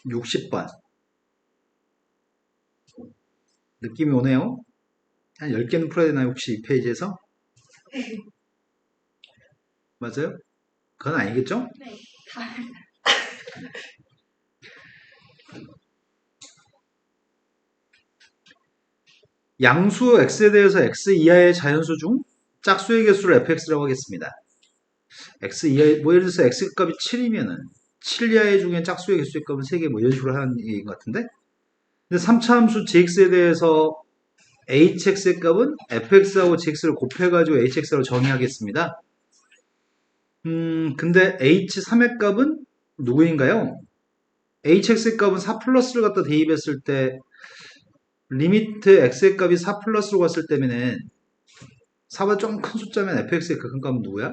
60번. 느낌이 오네요. 한 10개는 풀어야 되나요? 혹시 이 페이지에서? 맞아요? 그건 아니겠죠? 네. 양수 x에 대해서 x 이하의 자연수 중 짝수의 개수를 fx라고 하겠습니다. x 이하, 뭐 예를 들어서 x 값이 7이면은 7 이하의 중에 짝수의 개수의 값은 3개 뭐 이런 식으로 하는 얘기인 것 같은데? 근데 3차 함수 gx에 대해서 hx의 값은 fx하고 gx를 곱해가지고 hx로 정의하겠습니다. 근데 h3의 값은 누구인가요? hx의 값은 4 플러스를 갖다 대입했을 때 리미트 x의 값이 4 플러스로 갔을 때면은 4보다 좀 큰 숫자면 fx의 극한값은 누구야?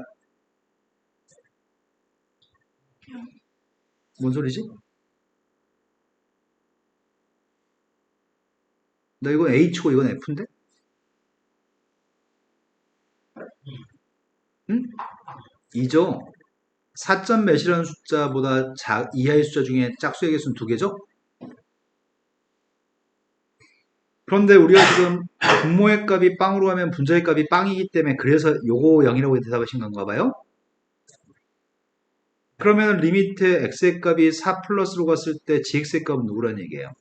뭔 소리지? 나 이건 h고 이건 f인데? 응? 2죠? 4점 몇이라는 숫자보다 이하의 숫자 중에 짝수의 개수는 2개죠? 그런데 우리가 지금 분모의 값이 빵으로 가면 분자의 값이 빵이기 때문에 그래서 요거 0이라고 대답하신 건가 봐요? 그러면 리미트 x의 값이 4 플러스로 갔을 때 gx의 값은 누구란 얘기예요?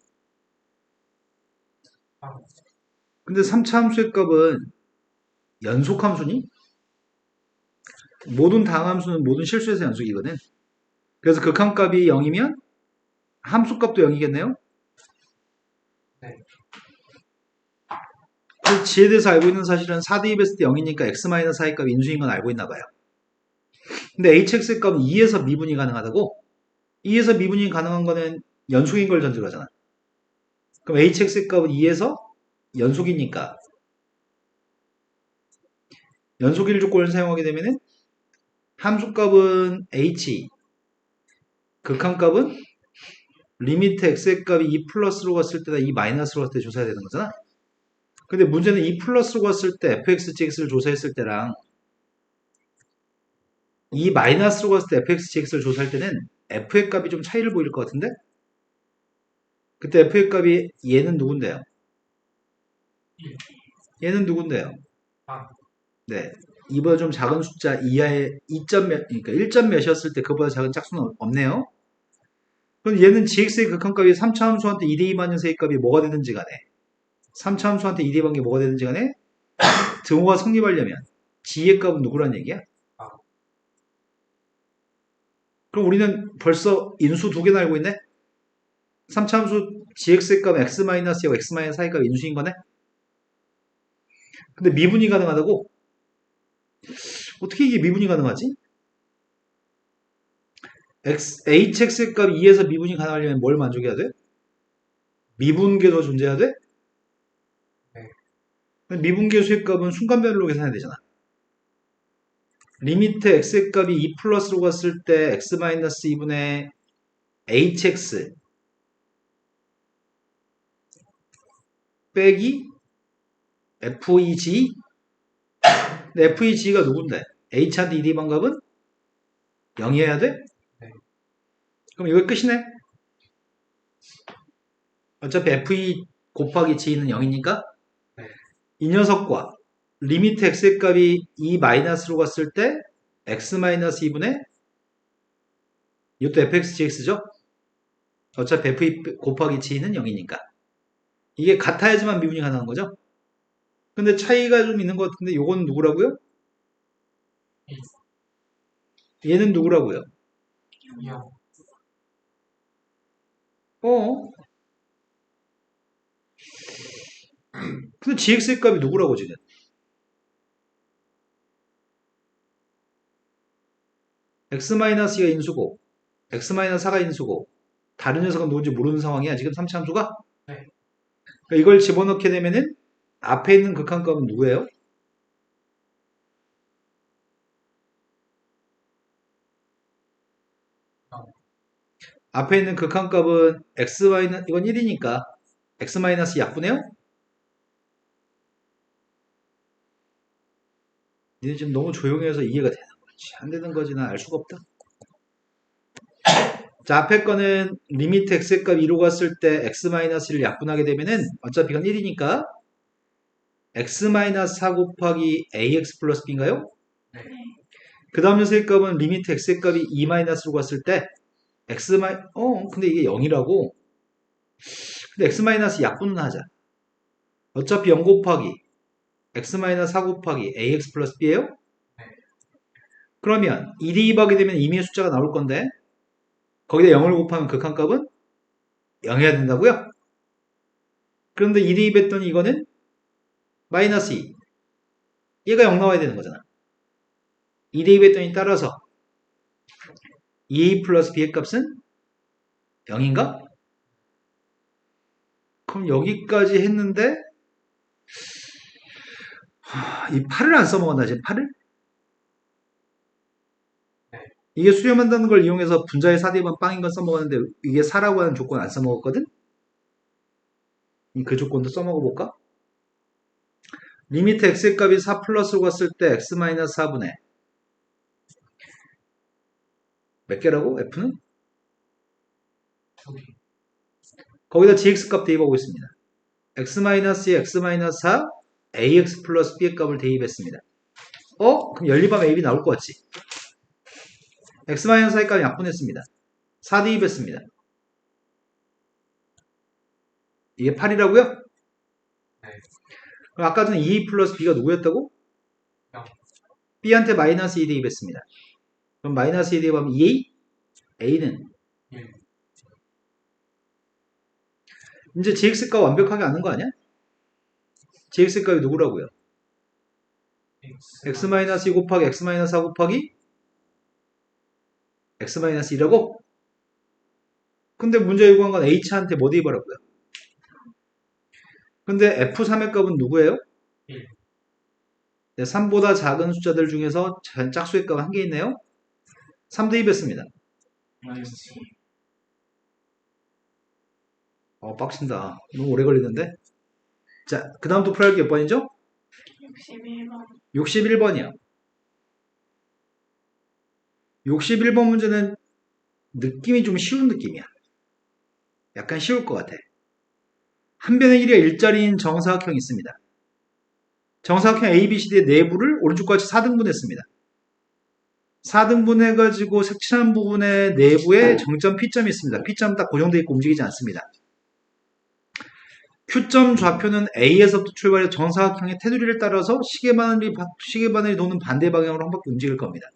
근데 3차 함수의 값은 연속함수니? 모든 다항함수는 모든 실수에서 연속이거든. 그래서 극한값이 0이면 함수값도 0이겠네요? 네. 그 g에 대해서 알고 있는 사실은 4 대입했을 때 0이니까 x-4의 값이 인수인 건 알고 있나 봐요. 근데 hx의 값은 2에서 미분이 가능하다고? 2에서 미분이 가능한 거는 연속인 걸 전제로 하잖아. 그럼 hx의 값은 2에서 연속이니까 연속일 조건을 사용하게 되면은 함수값은 h, 극한값은 리미트 x의 값이 2 플러스로 갔을 때다 2 마이너스로 갔을 때 조사해야 되는 거잖아. 근데 문제는 2 플러스로 갔을 때 fx, gx를 조사했을 때랑 2 마이너스로 갔을 때 fx, gx를 조사할 때는 f의 값이 좀 차이를 보일 것 같은데? 그때 f의 값이 얘는 누군데요? 얘는 누군데요? 아. 네. 이보다 좀 작은 숫자 이하의 2점 몇, 그러니까 1점 몇이었을 때 그보다 작은 짝수는 없네요. 그럼 얘는 gx의 극한값이 3차 함수한테 2대2 마이너스의 값이 뭐가 되든지 간에 3차 함수한테 2대2 관계 뭐가 되든지 간에 등호가 성립하려면 g의 값은 누구란 얘기야? 아. 그럼 우리는 벌써 인수 두 개나 알고 있네? 3차 함수 gx의 값 x-하고 x-4의 값 인수인 거네? 근데 미분이 가능하다고? 어떻게 이게 미분이 가능하지? hx의 값 2에서 미분이 가능하려면 뭘 만족해야 돼? 미분계도 존재해야 돼? 네. 미분계수의 값은 순간별로 계산해야 되잖아. 리미트 x의 값이 2 플러스로 갔을 때 x-2분의 hx 빼기 feg. 근데 feg가 누군데? h한테 2D 반값은 0이어야 돼? 네. 그럼 이거 끝이네? 어차피 fe 곱하기 g는 0이니까 네. 이 녀석과 리미트 x의 값이 2 마이너스로 갔을 때 x-2분의 이것도 fx, gx죠? 어차피 fe 곱하기 g는 0이니까 이게 같아야지만 미분이 가능한 거죠? 근데 차이가 좀 있는 것 같은데 요건 누구라고요? 얘는 누구라고요? 0. 어? 근데 gx의 값이 누구라고 지금? x-가 인수고 x-4가 인수고 다른 녀석은 누군지 모르는 상황이야 지금 3차 함수가? 네. 그러니까 이걸 집어넣게 되면은 앞에 있는 극한값은 누구예요? 앞에 있는 극한값은 x 이건 1이니까 x 약분해요? 니네 지금 너무 조용해서 이해가 되는 거지 안 되는 거지 난 알 수가 없다 자, 앞에 거는 리미트 x의 값 2로 갔을 때 x-1을 약분하게 되면은 어차피 이건 1이니까 x-4 곱하기 ax 플러스 b인가요? 네. 그 다음 녀석의 값은 리미트 x의 값이 2-로 갔을 때 근데 이게 0이라고. 근데 x- 약분은 하자. 어차피 0 곱하기 x-4 곱하기 ax 플러스 b예요? 네. 그러면 2 대입하게 되면 임의의 숫자가 나올 건데 거기다 0을 곱하면 극한값은 0이어야 된다고요? 그런데 2 대입했더니 이거는 마이너스 2. 얘가 0 나와야 되는 거잖아. 2 대입했더니 따라서 2a 플러스 b의 값은 0인가? 그럼 여기까지 했는데 이 8을 안 써먹었나 지금 8을? 네. 이게 수렴한다는 걸 이용해서 분자의 4대입은 빵인 건 써먹었는데 이게 4라고 하는 조건 안 써먹었거든? 그 조건도 써먹어볼까? 리미트 x의 값이 4 플러스로 갔을 때 x-4분의 몇 개라고? f는? 2개. 거기다 gx 값 대입하고 있습니다. x-2에 x-4 ax 플러스 b의 값을 대입했습니다. 그럼 연립하면 ab 나올 것 같지? x-4의 값 약분했습니다. 4 대입했습니다. 이게 8이라고요? 네. 그럼 아까 전에 2a 플러스 b가 누구였다고? 0. b한테 마이너스 2 대입했습니다. 그럼 마이너스 2 대입하면 2a? a는 1. 이제 gx 값 완벽하게 아는 거 아니야? gx 값이 누구라고요? x-2 곱하기 x-4 곱하기 x-2라고? 근데 문제 요구한 건 h한테 뭐 대입하라고요? 근데 f3의 값은 누구예요? 1. 3보다 작은 숫자들 중에서 짝수의 값 한 개 있네요? 3 대입했습니다. 마이너스 빡친다. 너무 오래 걸리는데? 자, 그 다음 또 풀어야 할게 몇 번이죠? 61번. 61번이요. 61번 문제는 느낌이 좀 쉬운 느낌이야. 약간 쉬울 것 같아. 한 변의 길이가 일자리인 정사각형이 있습니다. 정사각형 ABCD의 내부를 오른쪽 같이 4등분했습니다. 4등분해가지고 색칠한 부분의 내부에 정점 P점이 있습니다. P점 딱 고정되어 있고 움직이지 않습니다. Q점 좌표는 A에서부터 출발해 정사각형의 테두리를 따라서 시계바늘이 도는 반대 방향으로 한 바퀴 움직일 겁니다.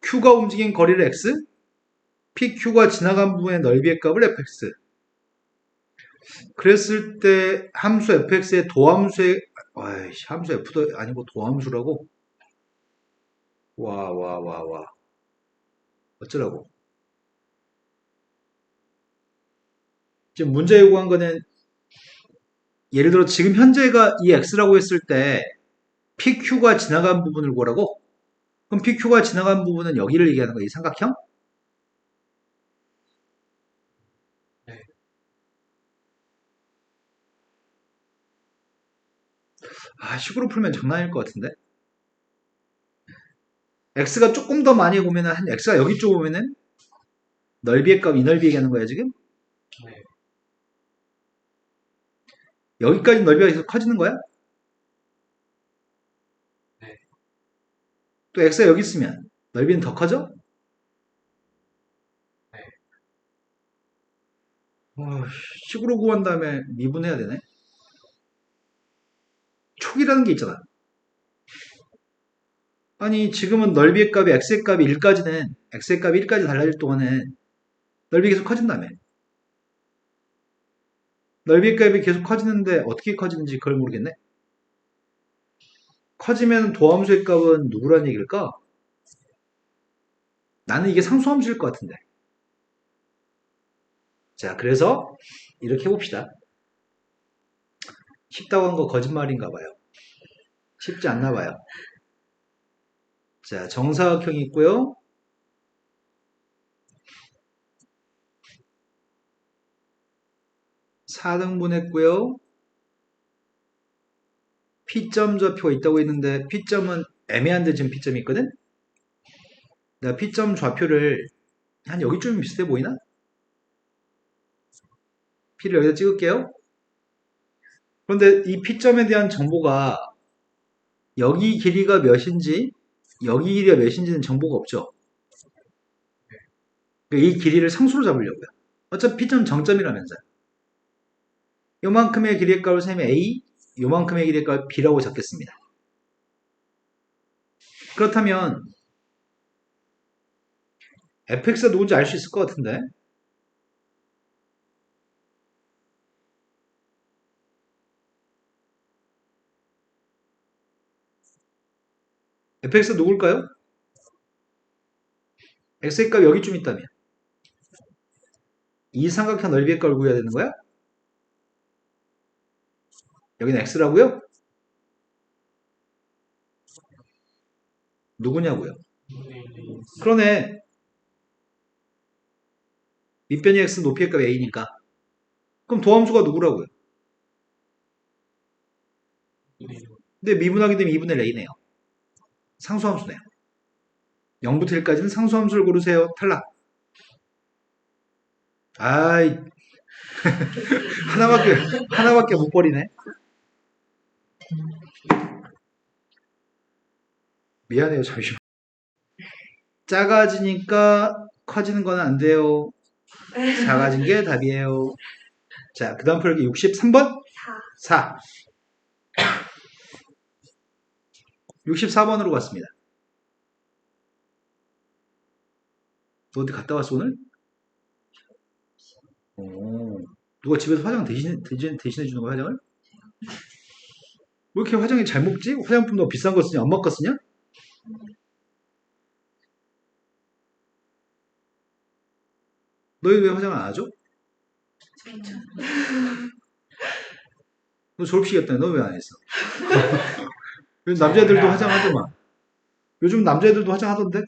Q가 움직인 거리를 X, PQ가 지나간 부분의 넓이의 값을 fx. 그랬을 때 함수 fx의 도함수의 함수 f도 아니고 도함수라고? 와. 어쩌라고? 지금 문제 요구한 거는 예를 들어 지금 현재가 이 x라고 했을 때 PQ가 지나간 부분을 구하라고? 그럼 PQ가 지나간 부분은 여기를 얘기하는 거야, 이 삼각형? 네. 식으로 풀면 장난일 것 같은데? x가 조금 더 많이 보면은, x가 여기 쪽 오면은 넓이의 값, 이 넓이 얘기하는 거야, 지금? 네. 여기까지 넓이가 계속 커지는 거야? 네. 또 x가 여기 있으면 넓이는 더 커져? 네. 식으로 구한 다음에 미분해야 되네? 촉이라는 게 있잖아. 아니, 지금은 넓이의 값이 x의 값이 1까지는, x의 값이 1까지 달라질 동안은 넓이 계속 커진다며. 넓이의 값이 계속 커지는데 어떻게 커지는지 그걸 모르겠네. 커지면 도함수의 값은 누구란 얘기일까? 나는 이게 상수함수일 것 같은데. 자, 그래서 이렇게 해봅시다. 쉽다고 한 거 거짓말인가 봐요. 쉽지 않나 봐요. 자, 정사각형이 있고요. (4등분) 했고요. P점 좌표가 있다고 했는데 P점은 애매한데 지금 P점이 있거든? 내가 P점 좌표를 한 여기쯤 비슷해 보이나? P를 여기다 찍을게요. 그런데 이 P점에 대한 정보가 여기 길이가 몇인지 여기 길이가 몇인지는 정보가 없죠. 이 길이를 상수로 잡으려고요. 어차피 P점 정점이라면서요. 요만큼의 길이의 값을 세면 A, 요만큼의 길이의 값을 B라고 잡겠습니다. 그렇다면 fx가 누군지 알 수 있을 것 같은데 fx가 누굴까요? x의 값이 여기쯤 있다면 이 삼각형 넓이의 값을 구해야 되는 거야? 여기는 x라고요? 누구냐고요? 그러네. 밑변이 x, 높이의 값이 a니까. 그럼 도함수가 누구라고요? 근데 미분하게 되면 2분의 1 a네요. 상수함수네요. 0부터 1까지는 상수함수를 고르세요. 탈락. 아이 하나밖에 못 버리네. 미안해요. 잠시만. 작아지니까 커지는 건 안 돼요. 작아진 게 답이에요. 자, 그 다음 풀기 63번? 4. 64번으로 갔습니다. 너 어디 갔다 왔어, 오늘? 누가 집에서 화장 대신해 주는 거야, 화장을? 왜 이렇게 화장이 잘 먹지? 화장품 너 비싼 거 쓰냐? 엄마 거 쓰냐? 너희 왜 화장을 안 하죠? 너 졸업식이었다니, 너 왜 안 했어? 요즘 남자애들도 화장하더만. 요즘 남자애들도 화장하던데?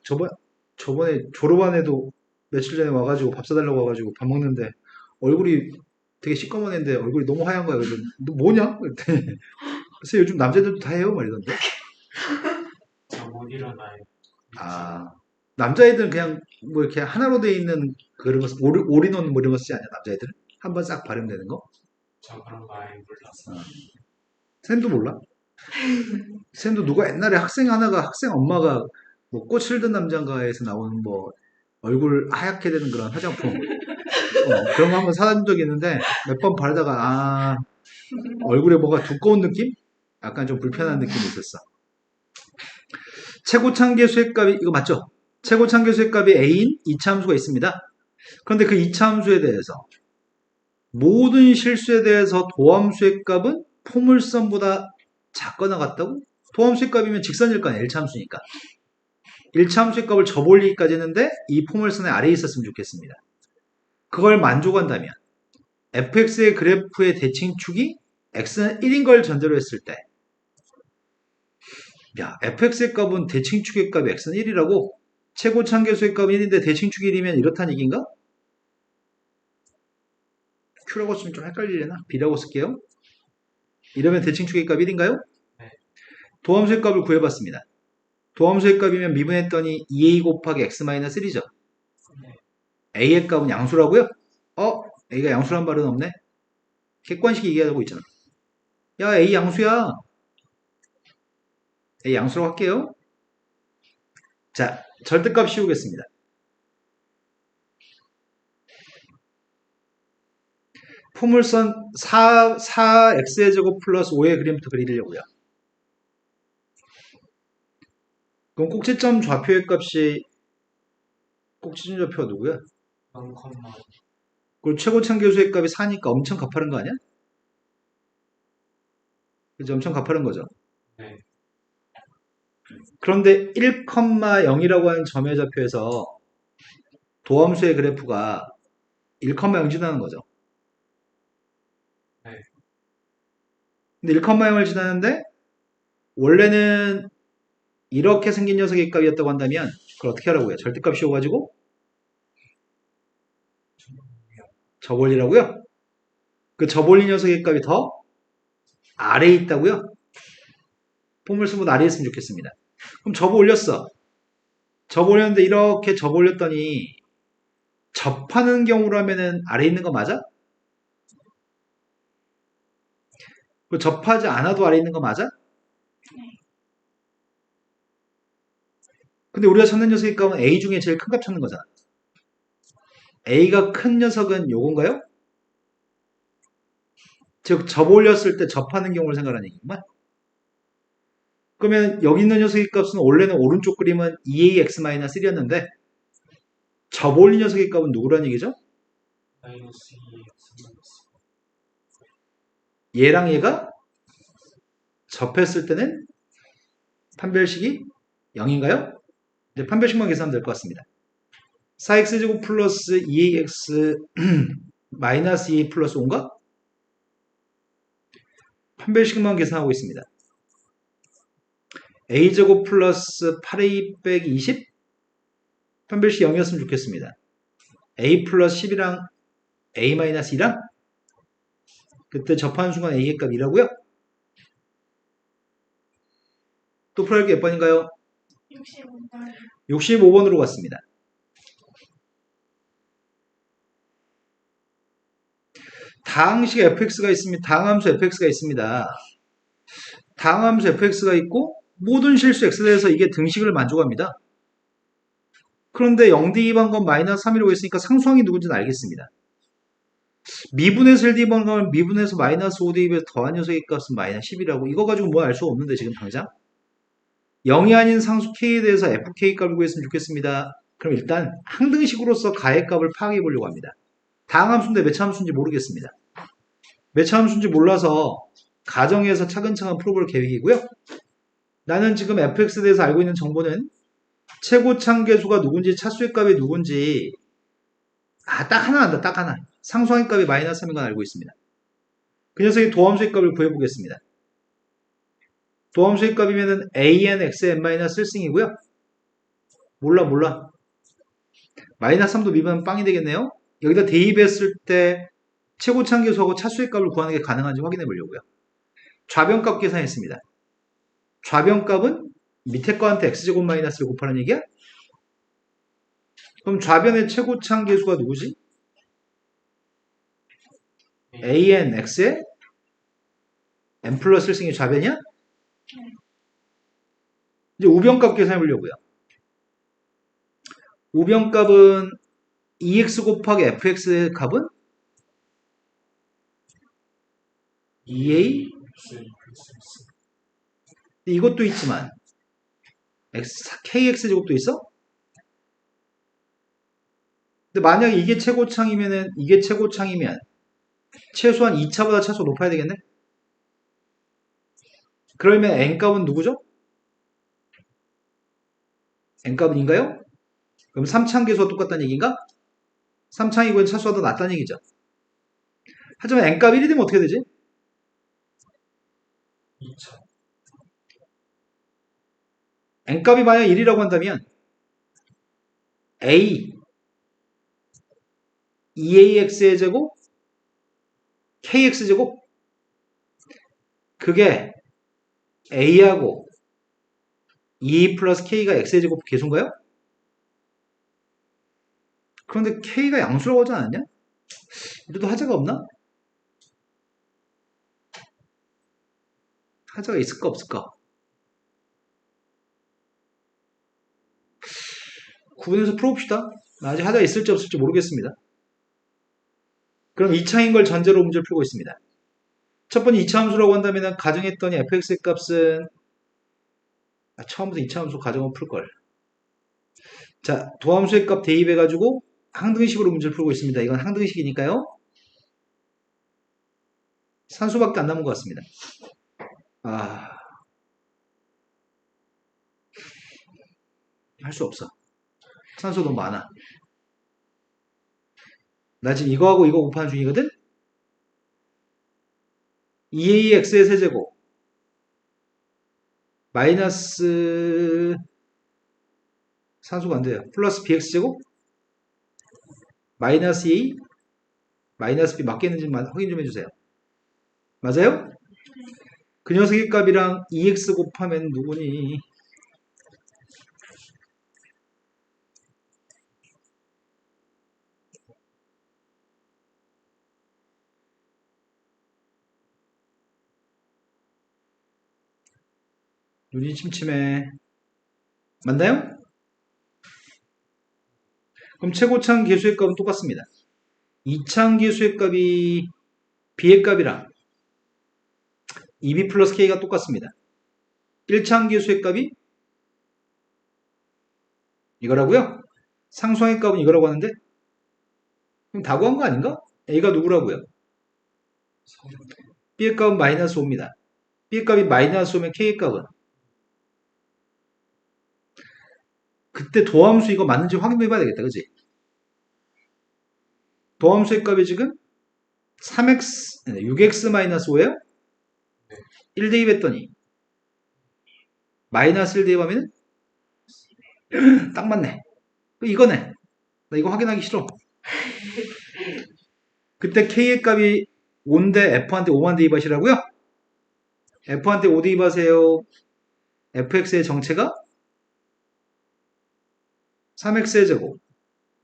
저번에 졸업한 애도 며칠 전에 와가지고 밥 사달라고 와가지고 밥 먹는데 얼굴이 되게 시꺼먼 애인데 얼굴이 너무 하얀 거야. 그래서 너 뭐냐? 그랬더니 글쎄 요즘 남자애들도 다 해요? 막 이러던데. 저 못 일어나요. 아, 남자애들은 그냥 뭐 이렇게 하나로 돼 있는 그런 거, 올인원 뭐 이런 거 쓰지 않냐, 남자애들은? 한 번 싹 발음되는 거? 저 그런 거 아예 몰랐어요. 쌤도 몰라? 쌤도 누가 옛날에 학생 엄마가 뭐 꽃을 든 남자인가에서 나오는 뭐 얼굴 하얗게 되는 그런 화장품 그런 거 한번 사다 준 적이 있는데 몇 번 바르다가 얼굴에 뭐가 두꺼운 느낌? 약간 좀 불편한 느낌이 있었어. 최고차함수의 값이 이거 맞죠? 최고차함수의 값이 a인 이차함수가 있습니다. 그런데 그 이차함수에 대해서 모든 실수에 대해서 도함수의 값은 포물선보다 작거나 같다고? 도함수의 값이면 직선일 거 아니야, 1차함수니까. 1차함수의 값을 접올리기까지 했는데 이 포물선의 아래에 있었으면 좋겠습니다. 그걸 만족한다면 fx의 그래프의 대칭축이 x는 1인 걸 전제로 했을 때 야, fx의 값은 대칭축의 값이 x는 1이라고? 최고차함수의 값은 1인데 대칭축이 1이면 이렇다는 얘기인가? Q라고 쓰면 좀 헷갈리려나? B라고 쓸게요. 이러면 대칭축의 값 1인가요? 네. 도함수의 값을 구해봤습니다. 도함수의 값이면 미분했더니 2a 곱하기 x-1이죠. 네. a의 값은 양수라고요? a가 양수란 말은 없네. 객관식 얘기하고 있잖아. 야, a 양수야. a 양수라고 할게요. 자, 절대값 씌우겠습니다. 포물선 4x의 제곱 플러스 5의 그림부터 그리려고요. 그럼 꼭지점 좌표의 값이 꼭지점 좌표가 누구야? 0, 그리고 최고참 교수의 값이 4니까 엄청 가파른 거 아니야? 그죠? 엄청 가파른 거죠. 네. 그런데 1,0이라고 하는 점의 좌표에서 도함수의 그래프가 1,0 지나는 거죠. 네. 근데 1,0을 지나는데 원래는 이렇게 생긴 녀석의 값이었다고 한다면 그걸 어떻게 하라고요? 절대값 씌워가지고 접올리라고요? 그 접올린 녀석의 값이 더 아래에 있다고요? 포물선보다 아래에 있으면 좋겠습니다. 그럼 접올렸어. 접올렸는데 이렇게 접올렸더니 접하는 경우라면은 아래 있는 거 맞아? 그 접하지 않아도 아래 있는 거 맞아? 근데 우리가 찾는 녀석의 값은 A 중에 제일 큰 값 찾는 거잖아. A가 큰 녀석은 요건가요? 즉, 접올렸을 때 접하는 경우를 생각하는 얘기구만. 그러면 여기 있는 녀석의 값은 원래는 오른쪽 그림은 2ax-1이었는데 접올린 녀석의 값은 누구란 얘기죠? 마이너스 2x 얘랑 얘가 접했을 때는 판별식이 0인가요? 이제 판별식만 계산하면 될 것 같습니다. 4x제곱 플러스 2ax 마이너스 2a 플러스 5인가? 판별식만 계산하고 있습니다. a제곱 플러스 8a 빼기 20? 판별식 0이었으면 좋겠습니다. a 플러스 10이랑 a 마이너스 2랑 그때 접하는 순간 a의 값 2라고요? 또 풀어야 게 몇 번인가요? 65번. 65번으로 갔습니다. 다항식 fx가 있습니다. 다항함수 fx가 있습니다. 다항함수 fx가 있고 모든 실수 x에 대해서 이게 등식을 만족합니다. 그런데 0 대입한 건 마이너스 3이라고 했으니까 상수항이 누군지는 알겠습니다. 미분에서 1 대입한 건 미분에서 마이너스 5 대입해서 더한 녀석의 값은 마이너스 10이라고 이거 가지고 뭐 알 수가 없는데 지금 당장 0이 아닌 상수 k에 대해서 fk 값을 구했으면 좋겠습니다. 그럼 일단 항등식으로서 가의 값을 파악해 보려고 합니다. 다항함수인데 몇 차 함수인지 모르겠습니다. 몇 차 함수인지 몰라서 가정에서 차근차근 풀어볼 계획이고요. 나는 지금 fx에 대해서 알고 있는 정보는 최고창계수가 누군지 차수의 값이 누군지 딱 하나 안다. 딱 하나. 상수항의 값이 마이너스 3인 건 알고 있습니다. 그 녀석의 도함수의 값을 구해보겠습니다. 도함수의 값이면은 an xn 마이너스 1승이고요. 몰라. 마이너스 3도 미분하면 빵이 되겠네요. 여기다 대입했을 때 최고창계수하고 차수의 값을 구하는 게 가능한지 확인해 보려고요. 좌변값 계산했습니다. 좌변값은 밑에 거한테 x제곱 마이너스를 곱하는 얘기야? 그럼 좌변의 최고창계수가 누구지? an x에 n 플러스 1승이 좌변이야? 이제 우변값 계산해 보려고요. 우변값은 2x 곱하기 fx의 값은 2a 이것도 있지만 kx제곱도 있어? 근데 만약에 이게 최고창이면 최소한 2차보다 차수가 높아야 되겠네? 그러면 n값은 누구죠? n값은 인가요? 그럼 3차항계수가 똑같다는 얘기인가? 3차항이고 차수가 더 낮다는 얘기죠. 하지만 n값 1이 되면 어떻게 되지? 2차 n값이 만약 1이라고 한다면 a 2ax의 제곱 kx제곱 그게 a하고 2a 플러스 k가 x의 제곱 계수인가요? 그런데 k가 양수라고 하지 않았냐? 이래도 하자가 없나? 하자가 있을까 없을까? 구분해서 풀어봅시다. 아직 하자가 있을지 없을지 모르겠습니다. 그럼 2차인 걸 전제로 문제를 풀고 있습니다. 첫 번째 2차 함수라고 한다면 가정했더니 fx의 값은 처음부터 2차 함수 가정을 풀걸. 자, 도함수의 값 대입해가지고 항등식으로 문제를 풀고 있습니다. 이건 항등식이니까요. 산수밖에 안 남은 것 같습니다. 할 수 없어. 산수 너무 많아. 나 지금 이거하고 이거 곱하는 중이거든? 2ax의 세제곱 마이너스 산수가 안 돼요. 플러스 bx제곱 마이너스 2 마이너스 b 맞겠는지 확인 좀 해주세요. 맞아요? 그 녀석의 값이랑 2x 곱하면 누구니? 눈이 침침해. 맞나요? 그럼 최고차항 계수의 값은 똑같습니다. 이차항 계수의 값이 b의 값이랑 2b 플러스 k가 똑같습니다. 1차항 계수의 값이 이거라고요? 상수항의 값은 이거라고 하는데 그럼 다 구한 거 아닌가? a가 누구라고요? b의 값은 마이너스 5입니다. b의 값이 마이너스 5면 k의 값은 그때 도함수 이거 맞는지 확인해 봐야 되겠다. 그치? 도함수의 값이 지금 3x, 6x-5예요? 1 대입했더니 마이너스 1 대입하면 딱 맞네. 이거네. 나 이거 확인하기 싫어. 그때 k의 값이 5인데 f한테 5만 대입하시라고요? f한테 5 대입하세요. fx의 정체가 3x의 제곱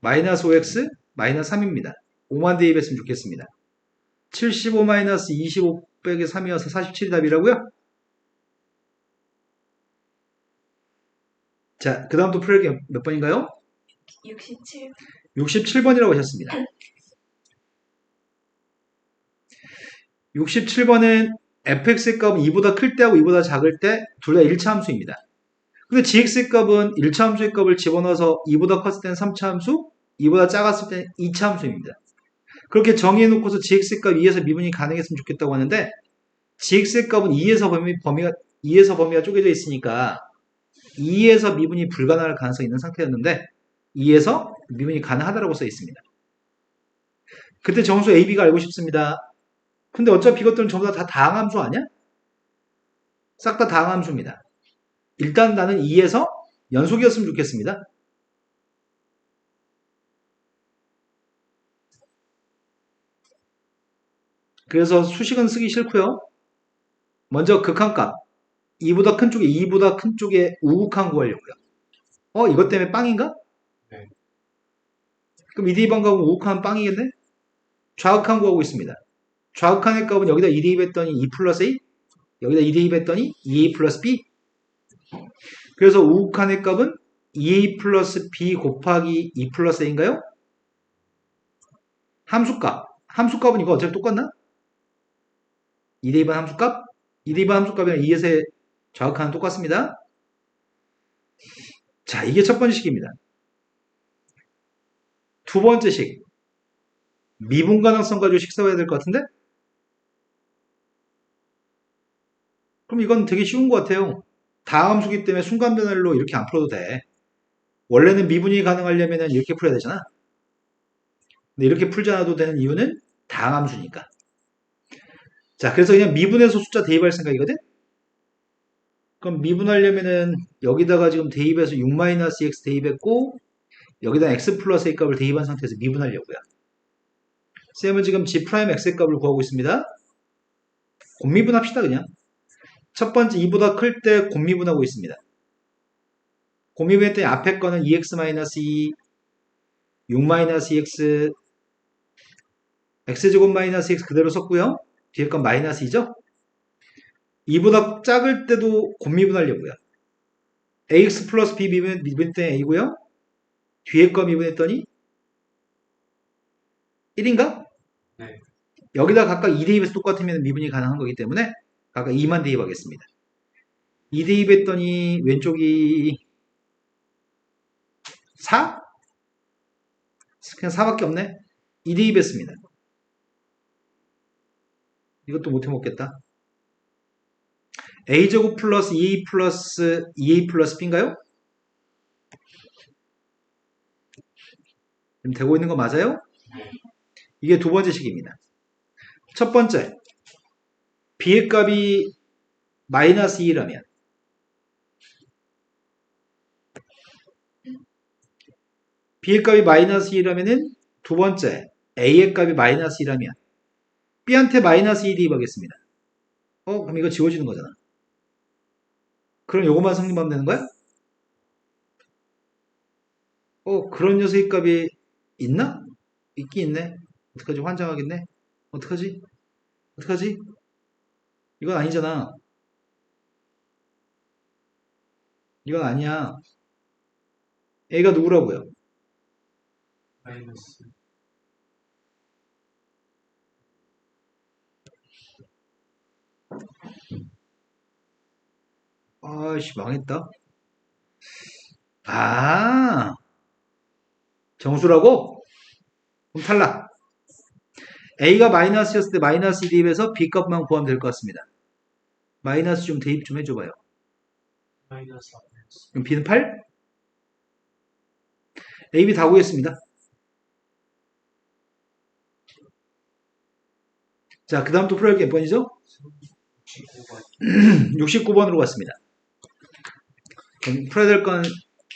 마이너스 5x 마이너스 3입니다. 5만 대입했으면 좋겠습니다. 75 마이너스 25 빼기 3이어서 47이 답이라고요? 자, 그 다음 또 풀기 몇 번인가요? 67. 67번이라고 하셨습니다. 67번은 fx의 값은 2보다 클 때하고 2보다 작을 때 둘 다 1차 함수입니다. 근데 gx의 값은 1차 함수의 값을 집어넣어서 2보다 컸을 때는 3차 함수, 2보다 작았을 때는 2차 함수입니다. 그렇게 정의해놓고서 gx의 값 2에서 미분이 가능했으면 좋겠다고 하는데 gx의 값은 2에서 범위가 쪼개져 있으니까 2에서 미분이 불가능할 가능성이 있는 상태였는데 2에서 미분이 가능하다라고 써 있습니다. 그때 정수 a, b가 알고 싶습니다. 근데 어차피 이것들은 전부 다 다항함수 아니야? 싹 다 다항함수입니다. 일단 나는 2에서 연속이었으면 좋겠습니다. 그래서 수식은 쓰기 싫고요. 먼저 극한값 2보다 큰 쪽에 2보다 큰 쪽에 우극한 구하려고요. 이것 때문에 빵인가? 네. 그럼 2대입한 값은 우극한 빵이겠네? 좌극한 구하고 있습니다. 좌극한의 값은 여기다 2대입했더니 2 플러스 a, 여기다 2대입했더니 2a 플러스 b. 그래서 우극한의 값은 2a 플러스 b 곱하기 2 플러스 a인가요? 함수값. 함수값은 이거 어차피 똑같나? 2대입한 함수값? 2대입한 함수값이랑 2에서의 좌극한은 똑같습니다. 자, 이게 첫 번째 식입니다. 두 번째 식. 미분 가능성 가지고 식 써야 될 것 같은데? 그럼 이건 되게 쉬운 것 같아요. 다함수기 때문에 순간 변화로 이렇게 안 풀어도 돼. 원래는 미분이 가능하려면 이렇게 풀어야 되잖아. 근데 이렇게 풀지 않아도 되는 이유는 다함수니까. 자, 그래서 그냥 미분해서 숫자 대입할 생각이거든? 그럼 미분하려면은 여기다가 지금 대입해서 6-2x 대입했고 여기다 x 플러스 a 값을 대입한 상태에서 미분하려고요. 쌤은 지금 g 프라임 x의 값을 구하고 있습니다. 곱미분합시다 그냥. 첫 번째 2보다 클 때 곱미분하고 있습니다. 곱미분할 때 앞에 거는 2x-2, 6-2x, x제곱 마이너스 x 그대로 썼고요. 뒤에 건 마이너스 2죠? 2보다 작을 때도 곱미분하려고요. ax 플러스 b 미분했더니 a고요. 뒤에 거 미분했더니 1인가? 네. 여기다 각각 2대입해서 똑같으면 미분이 가능한 거기 때문에 각각 2만 대입하겠습니다. 2대입했더니 왼쪽이 4? 그냥 4밖에 없네. 2대입했습니다. 이것도 못해 먹겠다. a제곱 플러스 2a 플러스 2a 플러스 b인가요? 지금 되고 있는 거 맞아요? 이게 두 번째 식입니다. 첫 번째, b의 값이 마이너스 2라면 b의 값이 마이너스 2라면은 두 번째, a의 값이 마이너스 2라면 b한테 마이너스 2 대입하겠습니다. 그럼 이거 지워지는 거잖아. 그럼 요것만 성립하면 되는 거야? 그런 녀석의 값이 있나? 있긴 있네. 어떡하지? 환장하겠네. 어떡하지? 어떡하지? 이건 아니잖아. 이건 아니야. A가 누구라고요? 마이너스 아이씨, 망했다. 아, 정수라고? 그럼 탈락. A가 마이너스였을 때 마이너스 대입해서 B 값만 구하면 될 것 같습니다. 마이너스 좀 대입 좀 해줘봐요. 마이너스 그럼 B는 8? A, B 다 구했습니다. 자, 그 다음 또 풀어야 할 게 몇 번이죠? 69번 69번으로 갔습니다. 그럼 풀어야 될 건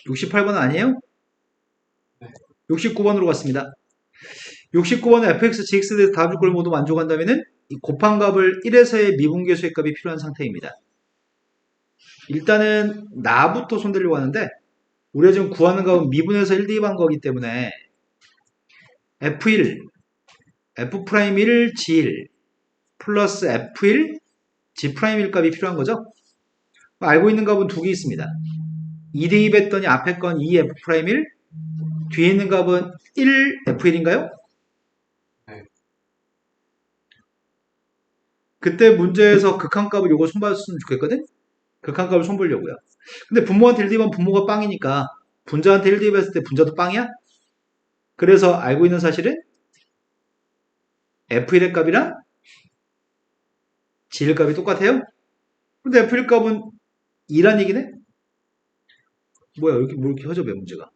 68번 아니에요? 네. 69번으로 갔습니다. 69번은 fx, gx에 대해서 다음 조건을 모두 만족한다면은 이 곱한 값을 1에서의 미분계수의 값이 필요한 상태입니다. 일단은 나부터 손대려고 하는데 우리가 지금 구하는 값은 미분에서 1 대입한 거기 때문에 f1, f'1, g1 플러스 f1, g'1 값이 필요한 거죠. 알고 있는 값은 두 개 있습니다. 2 대입했더니 앞에 건 2f'1, 뒤에 있는 값은 1f1인가요? 네. 그때 문제에서 극한값을 요거 손봤으면 좋겠거든? 극한값을 손보려고요. 근데 분모한테 1 대입하면 분모가 빵이니까 분자한테 1 대입했을 때 분자도 빵이야? 그래서 알고 있는 사실은 f1의 값이랑 g1 값이 똑같아요? 근데 f1 값은 2란 얘기네? 뭐야, 이렇게 뭐 이렇게 허접해, 문제가.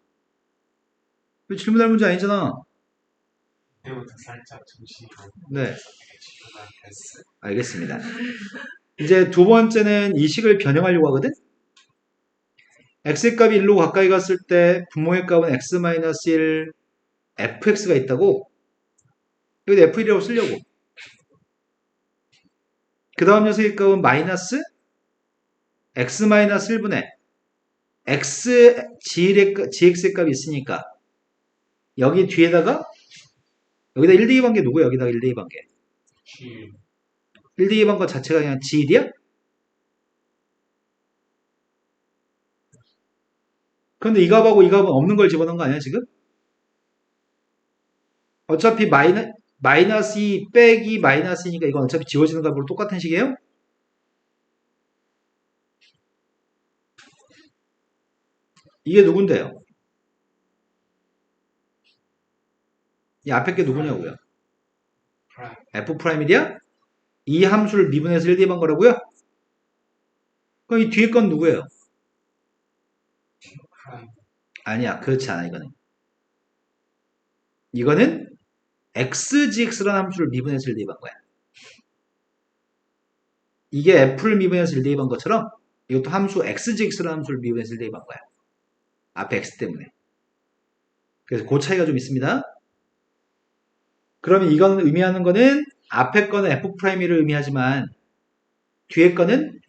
질문할 문제 아니잖아. 그때부터 살짝 정신이 네, 되게 지루한 패스 알겠습니다. 이제 두 번째는 이 식을 변형하려고 하거든? x의 값이 1로 가까이 갔을 때 분모의 값은 x-1 fx가 있다고? 여기 f1이라고 쓰려고. 그 다음 녀석의 값은 마이너스 x-1분의 x gx의 값이 있으니까 여기 뒤에다가 여기다 1 대입한 게 누구야? 여기다가 1 대입한 게. G 1 대입한 것 자체가 그냥 g1이야? 그런데 이 값하고 이 값은 없는 걸 집어넣은 거 아니야, 지금? 어차피 마이너스 2 빼기 마이너스니까 이건 어차피 지워지는 값으로 똑같은 식이에요? 이게 누군데요? 이 앞에 게 누구냐고요? 프라임 f'1이야? 이 함수를 미분해서 1 대입한 거라고요? 그럼 이 뒤에 건 누구예요? 프라임 아니야, 그렇지 않아, 이거는. 이거는 xgx라는 함수를 미분해서 1 대입한 거야. 이게 f를 미분해서 1 대입한 것처럼 이것도 함수 xgx라는 함수를 미분해서 1 대입한 거야. 앞에 x 때문에. 그래서 그 차이가 좀 있습니다. 그러면 이거는 의미하는 거는 앞에 거는 f'를 의미하지만 뒤에 거는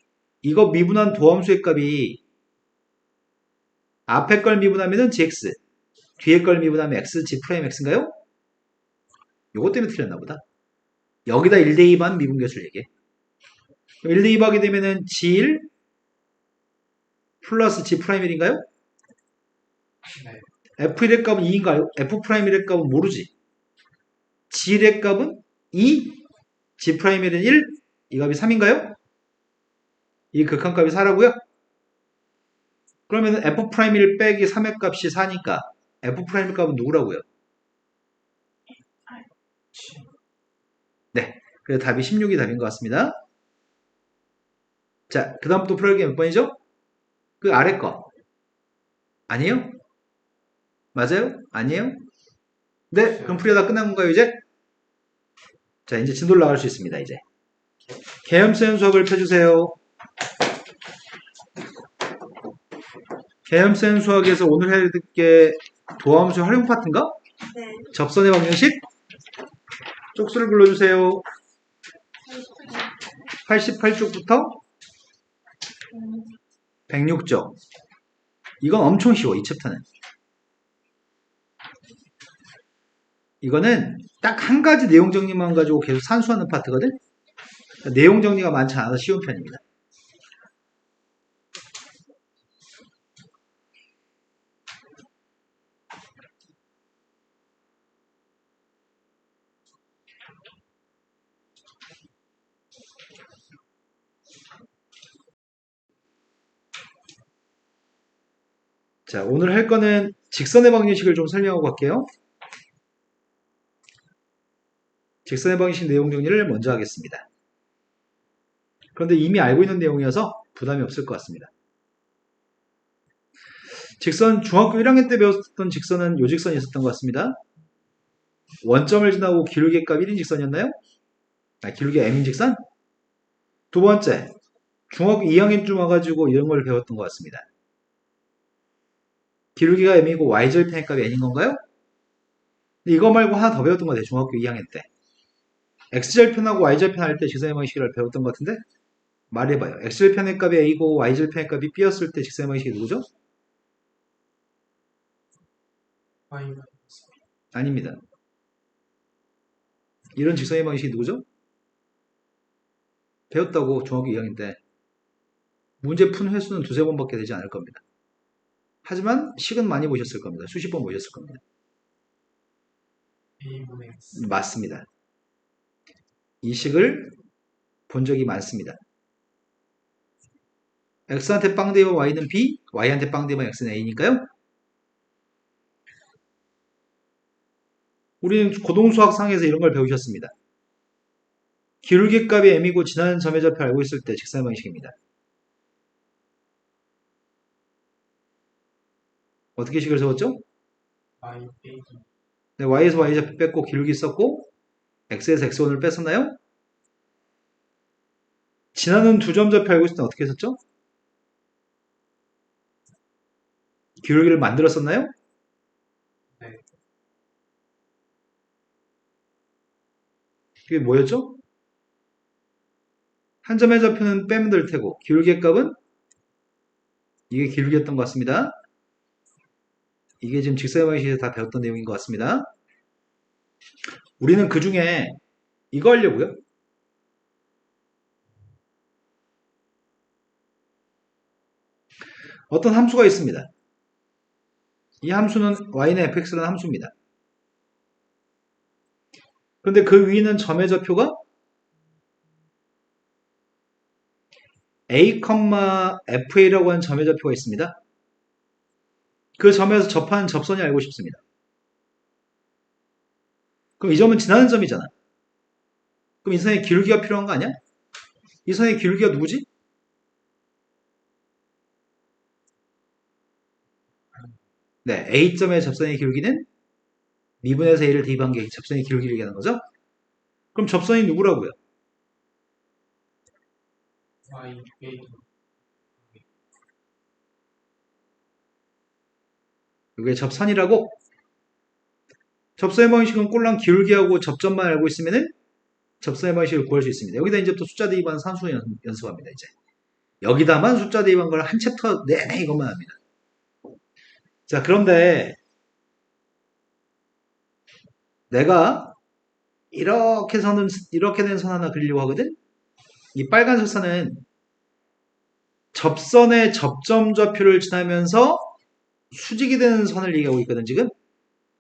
이거 미분한 도함수의 값이 앞에 걸 미분하면은 gx, 뒤에 걸 미분하면 x, g'x인가요? 요것 때문에 틀렸나 보다. 여기다 1 대입한 미분계수를 얘기해. 1 대입하게 되면은 g1 플러스 g'일인가요? 네 f1의 값은 2인가요? f'의 값은 모르지. g의 값은 2, g'은 1, 이 값이 3인가요? 이 극한값이 4라고요? 그러면 f'1 빼기 3의 값이 4니까 f'의 값은 누구라고요? 네, 그래서 답이 16이 답인 것 같습니다. 자, 그 다음 또 풀어야 할 게 몇 번이죠? 그 아래 거. 아니에요? 맞아요? 아니에요? 네, 그럼 풀이하다 끝난 건가요, 이제? 자, 이제 진도를 나갈 수 있습니다, 이제. 계엄센 수학을 펴주세요. 계엄센 수학에서 오늘 해야 될 게 도함수 활용 파트인가? 네. 접선의 방정식? 쪽수를 불러주세요. 88쪽부터 106쪽. 이건 엄청 쉬워, 이 챕터는. 이거는 딱 한 가지 내용 정리만 가지고 계속 산수하는 파트거든? 그러니까 내용 정리가 많지 않아서 쉬운 편입니다. 자, 오늘 할 거는 직선의 방정식을 좀 설명하고 갈게요. 직선의 방정식 내용 정리를 먼저 하겠습니다. 그런데 이미 알고 있는 내용이어서 부담이 없을 것 같습니다. 직선, 중학교 1학년 때 배웠던 직선은 요 직선이 있었던 것 같습니다. 원점을 지나고 기울기 값 1인 직선이었나요? 기울기 m인 직선? 두 번째, 중학교 2학년쯤 와가지고 이런 걸 배웠던 것 같습니다. 기울기가 m이고 y절편의 값이 n인 건가요? 이거 말고 하나 더 배웠던 것 같아요. 중학교 2학년 때. x절편하고 y절편 할 때 직선의 방식을 배웠던 것 같은데 말해봐요. x절편의 값이 a고 y절편의 값이 b였을 때 직선의 방식이 누구죠? Y 아닙니다. 이런 직선의 방식이 누구죠? 배웠다고 중학교 2학년 때. 문제 푼 횟수는 두세 번밖에 되지 않을 겁니다. 하지만 식은 많이 보셨을 겁니다. 수십 번 보셨을 겁니다. A분의 X. 맞습니다. 이 식을 본 적이 많습니다. x한테 빵 대면 y는 b, y한테 빵 대면 x는 a니까요. 우리는 고등수학상에서 이런 걸 배우셨습니다. 기울기 값이 m이고 지나는 점의 좌표 알고 있을 때 직선의 방식입니다. 어떻게 식을 세웠죠? Y 빼기 네, y에서 y좌표 뺐고 기울기 썼고 x에서 x1을 뺐었나요? 지나는 두 점 좌표 알고 있을 때 어떻게 했었죠? 기울기를 만들었었나요? 네. 그게 뭐였죠? 한 점의 좌표는 빼면 될 테고 기울기의 값은 이게 기울기였던 것 같습니다. 이게 지금 직선의 방식에서 다 배웠던 내용인 것 같습니다. 우리는 그 중에 이거 하려고요. 어떤 함수가 있습니다. 이 함수는 y는 fx라는 함수입니다. 그런데 그 위는 점의 좌표가 a, fa라고 하는 점의 좌표가 있습니다. 그 점에서 접하는 접선이 알고 싶습니다. 그럼 이 점은 지나는 점이잖아. 그럼 이 선의 기울기가 필요한 거 아니야? 이 선의 기울기가 누구지? 네, A점의 접선의 기울기는 미분에서 A를 대입한 게 접선의 기울기를 얘기하는 거죠? 그럼 접선이 누구라고요? Y 빼기 이게 접선이라고? 접선의 방식은 꼴랑 기울기하고 접점만 알고 있으면은 접선의 방식을 구할 수 있습니다. 여기다 이제 또 숫자 대입하는 산수 연습합니다, 이제. 여기다만 숫자 대입한 걸 한 챕터 내내 이것만 합니다. 자, 그런데 내가 이렇게 된 선 하나 그리려고 하거든? 이 빨간색 선은 접선의 접점 좌표를 지나면서 수직이 되는 선을 얘기하고 있거든, 지금.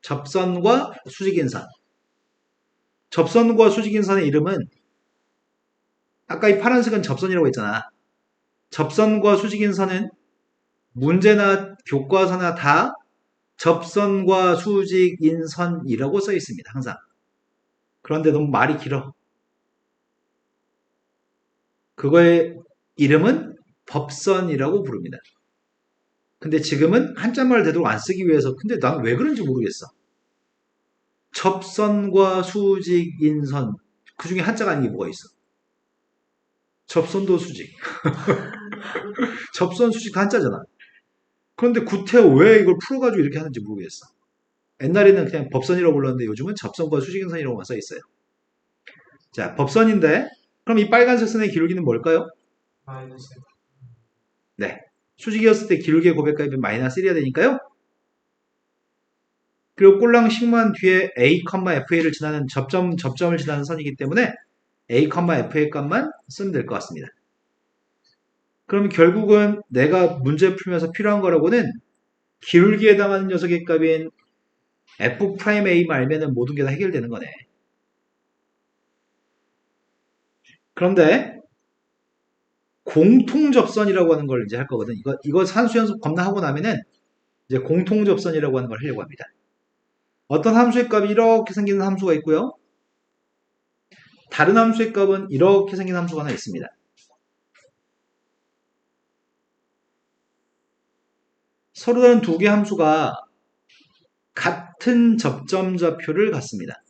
접선과 수직인 선. 접선과 수직인 선의 이름은 아까 이 파란색은 접선이라고 했잖아. 접선과 수직인 선은 문제나 교과서나 다 접선과 수직인 선이라고 써 있습니다. 항상. 그런데 너무 말이 길어. 그거의 이름은 법선이라고 부릅니다. 근데 지금은 한자말을 되도록 안 쓰기 위해서 근데 난 왜 그런지 모르겠어. 접선과 수직인 선. 그 중에 한자가 아닌 게 뭐가 있어? 접선도 수직. 접선 수직 다 한자잖아. 그런데 구태여 왜 이걸 풀어가지고 이렇게 하는지 모르겠어. 옛날에는 그냥 법선이라고 불렀는데 요즘은 접선과 수직인선이라고만 써 있어요. 자, 법선인데 그럼 이 빨간색 선의 기울기는 뭘까요? 마이너스 네. 수직이었을 때 기울기의 고백값이 마이너스 1이어야 되니까요. 그리고 꼴랑 식만 뒤에 a, fa를 지나는 접점을 지나는 선이기 때문에 a, fa의 값만 쓰면 될 것 같습니다. 그럼 결국은 내가 문제 풀면서 필요한 거라고는 기울기에 해당하는 녀석의 값인 f'A만 알면은 모든 게 다 해결되는 거네. 그런데 공통접선이라고 하는 걸 이제 할 거거든. 이거 산수 연습 겁나 하고 나면은 이제 공통접선이라고 하는 걸 하려고 합니다. 어떤 함수의 값이 이렇게 생기는 함수가 있고요. 다른 함수의 값은 이렇게 생긴 함수가 하나 있습니다. 서로 다른 두 개의 함수가 같은 접점좌표를 갖습니다.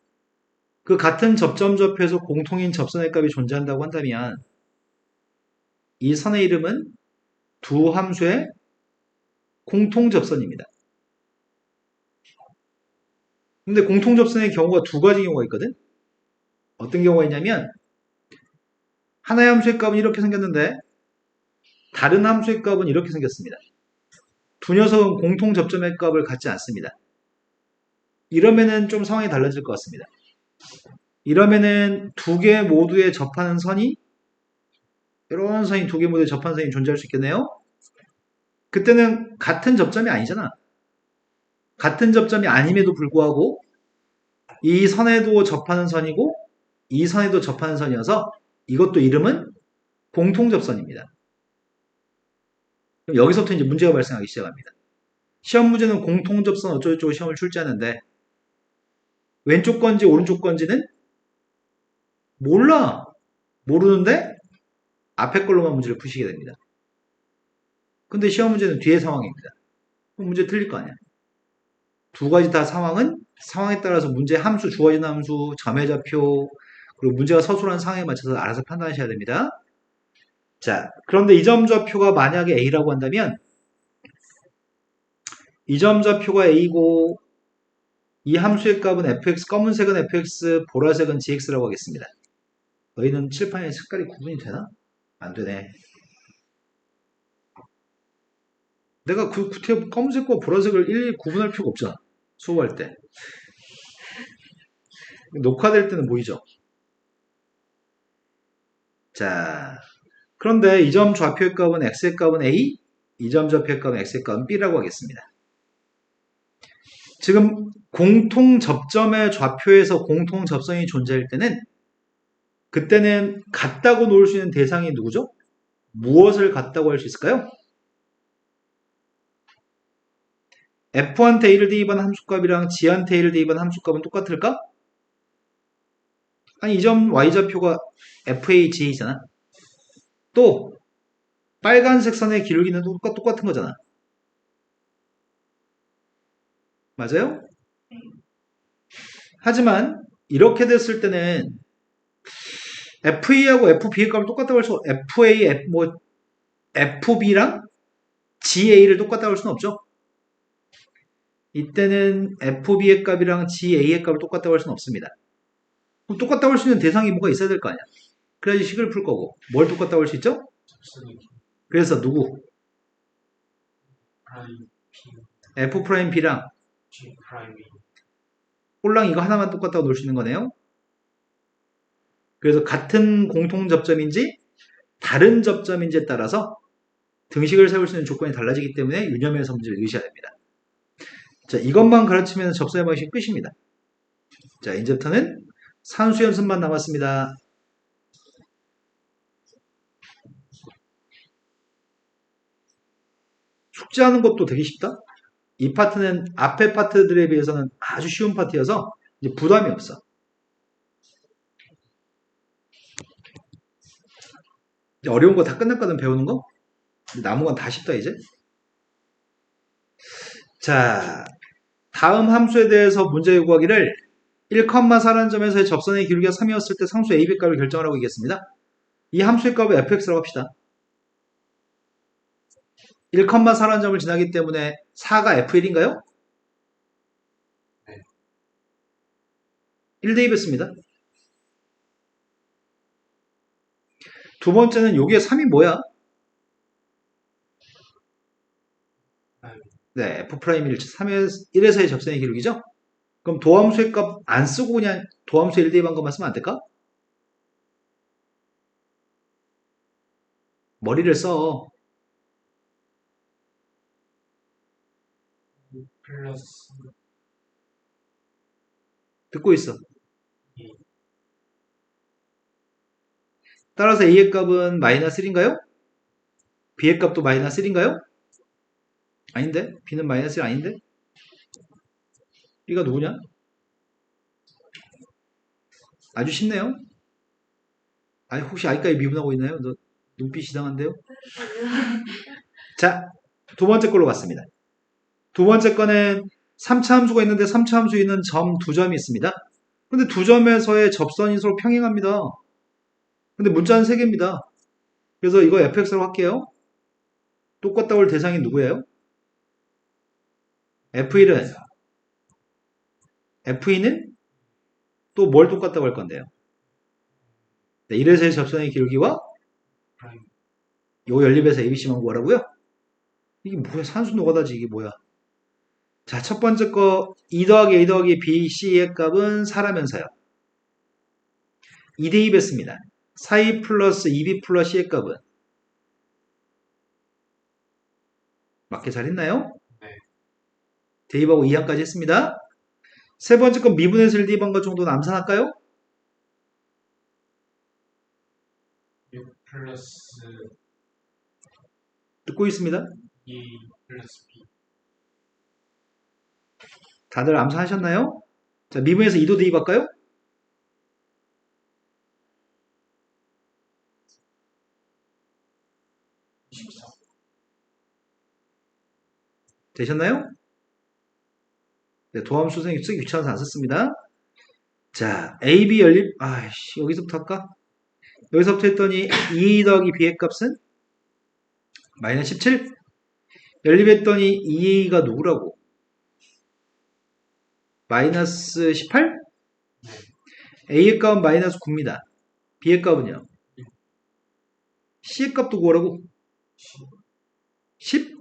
그 같은 접점좌표에서 공통인 접선의 값이 존재한다고 한다면 이 선의 이름은 두 함수의 공통접선입니다. 근데 공통접선의 경우가 두 가지 경우가 있거든. 어떤 경우가 있냐면 하나의 함수의 값은 이렇게 생겼는데 다른 함수의 값은 이렇게 생겼습니다. 두 녀석은 공통접점의 값을 갖지 않습니다. 이러면은 좀 상황이 달라질 것 같습니다. 이러면은 두 개 모두에 접하는 선이 이런 선이 두 개 모두에 접하는 선이 존재할 수 있겠네요. 그때는 같은 접점이 아니잖아. 같은 접점이 아님에도 불구하고 이 선에도 접하는 선이고 이 선에도 접하는 선이어서 이것도 이름은 공통접선입니다. 그럼 여기서부터 이제 문제가 발생하기 시작합니다. 시험 문제는 공통접선 어쩌고저쩌고 시험을 출제하는데 왼쪽 건지 오른쪽 건지는 몰라. 모르는데 앞에 걸로만 문제를 푸시게 됩니다. 근데 시험 문제는 뒤의 상황입니다. 그럼 문제 틀릴 거 아니야. 두 가지 다 상황은 상황에 따라서 문제 함수, 주어진 함수, 점의 좌표, 그리고 문제가 서술한 상황에 맞춰서 알아서 판단하셔야 됩니다. 자, 그런데 이 점 좌표가 만약에 A라고 한다면 이 점 좌표가 A고 이 함수의 값은 fx, 검은색은 fx, 보라색은 gx라고 하겠습니다. 너희는 칠판에 색깔이 구분이 되나? 안 되네. 내가 그 검은색과 보라색을 일일이 구분할 필요가 없잖아. 수업할 때. 녹화될 때는 보이죠? 자, 그런데 이 점 좌표의 값은 x의 값은 a, 이 점 좌표의 값은 x의 값은 b라고 하겠습니다. 지금 공통 접점의 좌표에서 공통 접선이 존재할 때는 그때는 같다고 놓을 수 있는 대상이 누구죠? 무엇을 같다고 할 수 있을까요? f한테 a를 대입한 함수값이랑 g한테 a를 대입한 함수값은 똑같을까? 아니 이 점 y좌표가 fag잖아. 또 빨간색 선의 기울기는 똑같은 거잖아. 맞아요? 하지만 이렇게 됐을 때는 FA하고 FB의 값을 똑같다고 할 수, FB랑 GA를 똑같다고 할 수는 없죠. 이때는 FB의 값이랑 GA의 값을 똑같다고 할 수는 없습니다. 그럼 똑같다고 할 수 있는 대상이 뭐가 있어야 될 거 아니야. 그래야지 식을 풀 거고. 뭘 똑같다고 할 수 있죠? 접선이 그래서 누구? 프라임 P, F'B랑 G 프라임이 꼴랑 이거 하나만 똑같다고 놓을 수 있는 거네요. 그래서 같은 공통 접점인지 다른 접점인지에 따라서 등식을 세울 수 있는 조건이 달라지기 때문에 유념해서 문제를 넣으셔야 됩니다. 자, 이것만 가르치면 접선의 방식이 끝입니다. 자, 이제부터는 산수 연습만 남았습니다. 숙제하는 것도 되게 쉽다. 이 파트는 앞에 파트들에 비해서는 아주 쉬운 파트여서 이제 부담이 없어. 이제 어려운 거 다 끝났거든, 배우는 거. 남은 건 다 쉽다, 이제. 자, 다음 함수에 대해서 문제 요구하기를 1,4라는 점에서의 접선의 기울기가 3이었을 때 상수 AB 값을 결정하라고 얘기했습니다. 이 함수의 값을 fx라고 합시다. 1,4라는 점을 지나기 때문에 4가 f1인가요? 네. 1 대입했습니다. 두 번째는 여기에 3이 뭐야? 네, F'1, 3에서의 접선의 기울기죠? 그럼 도함수의 값 안 쓰고 그냥 도함수 1 대입한 것만 쓰면 안 될까? 머리를 써. 플러스 듣고 있어. 2 따라서 A의 값은 마이너스 1인가요? B의 값도 마이너스 1인가요? 아닌데? B는 마이너스 1 아닌데? B가 누구냐? 아주 쉽네요. 아니, 혹시 아이까지 미분하고 있나요? 너 눈빛 이상한데요? 자, 두 번째 걸로 갔습니다. 두 번째 거는 3차 함수가 있는데 3차 함수에 있는 점 두 점이 있습니다. 근데 두 점에서의 접선이 서로 평행합니다. 근데 문자는 세 개입니다. 그래서 이거 fx라고 할게요. 똑같다고 할 대상이 누구예요? F1은 또 뭘 똑같다고 할 건데요? 네, 1에서의 접선의 기울기와 프라임. 요 연립에서 ABC만 구하라고요? 이게 뭐야? 산수 노가다지 이게 뭐야? 자, 첫 번째 거 2 더하기 A 더하기 B, C의 값은 4라면서요. 2대2 뺐습니다. 4A 플러스 2B 플러스 C의 값은 맞게 잘 했나요? 네. 대입하고 2항까지 했습니다. 세 번째 건 미분에서 1 대입한 것 정도는 암산할까요? 6 플러스 듣고 있습니다. 2 플러스 B. 다들 암산하셨나요? 자, 미분에서 2도 대입할까요? 되셨나요? 네, 도함수 선생님 쓰기 귀찮아서 안 썼습니다. 자, AB 연립, 아이씨, 여기서부터 할까? 여기서부터 했더니 2 더하기 B의 값은 마이너스 17. 연립했더니 2A가 누구라고? 마이너스 18? 네. A의 값은 마이너스 9입니다. B의 값은요? C의 값도 구하라고? 10?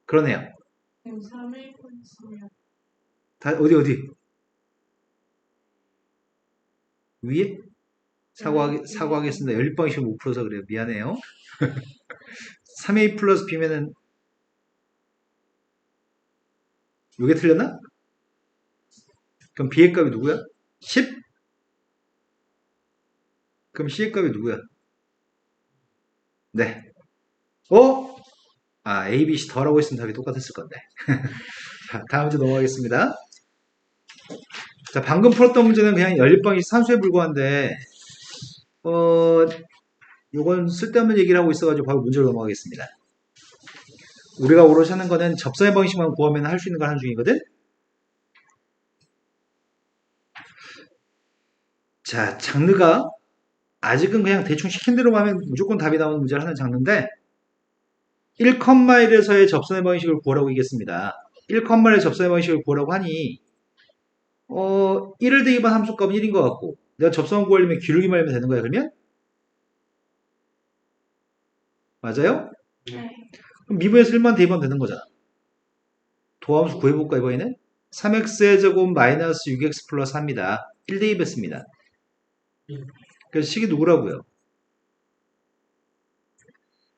그러네요. 3일 콘수면 다, 어디? 위에? 사과하겠습니다. 연립방식을 못 풀어서 그래요. 미안해요. 3A 플러스 B면은, 요게 틀렸나? 그럼 B의 값이 누구야? 10? 그럼 C의 값이 누구야? 네. A, B, C 더라고 했으면 답이 똑같았을 건데. 자, 다음 문제 넘어가겠습니다. 자, 방금 풀었던 문제는 그냥 연립방식 산수에 불과한데, 요건 쓸데없는 얘기를 하고 있어가지고 바로 문제로 넘어가겠습니다. 우리가 오롯이 하는 거는 접선의 방식만 구하면 할 수 있는 걸 하는 중이거든? 자, 장르가 아직은 그냥 대충 시킨 대로 하면 무조건 답이 나오는 문제를 하는 장르인데 1,1에서의 접선의 방식을 구하라고 얘기했습니다. 1,1의 접선의 방식을 구하라고 하니 1을 대입한 함수값은 1인 것 같고 내가 접선을 구하려면 기울기만 알면 되는 거야 그러면? 맞아요? 네. 그럼 미분에서 1만 대입하면 되는 거잖아. 도함수 구해볼까 이번에는? 3x의 제곱 마이너스 6x 플러스 3입니다. 1 대입했습니다. 그래서 식이 누구라고요?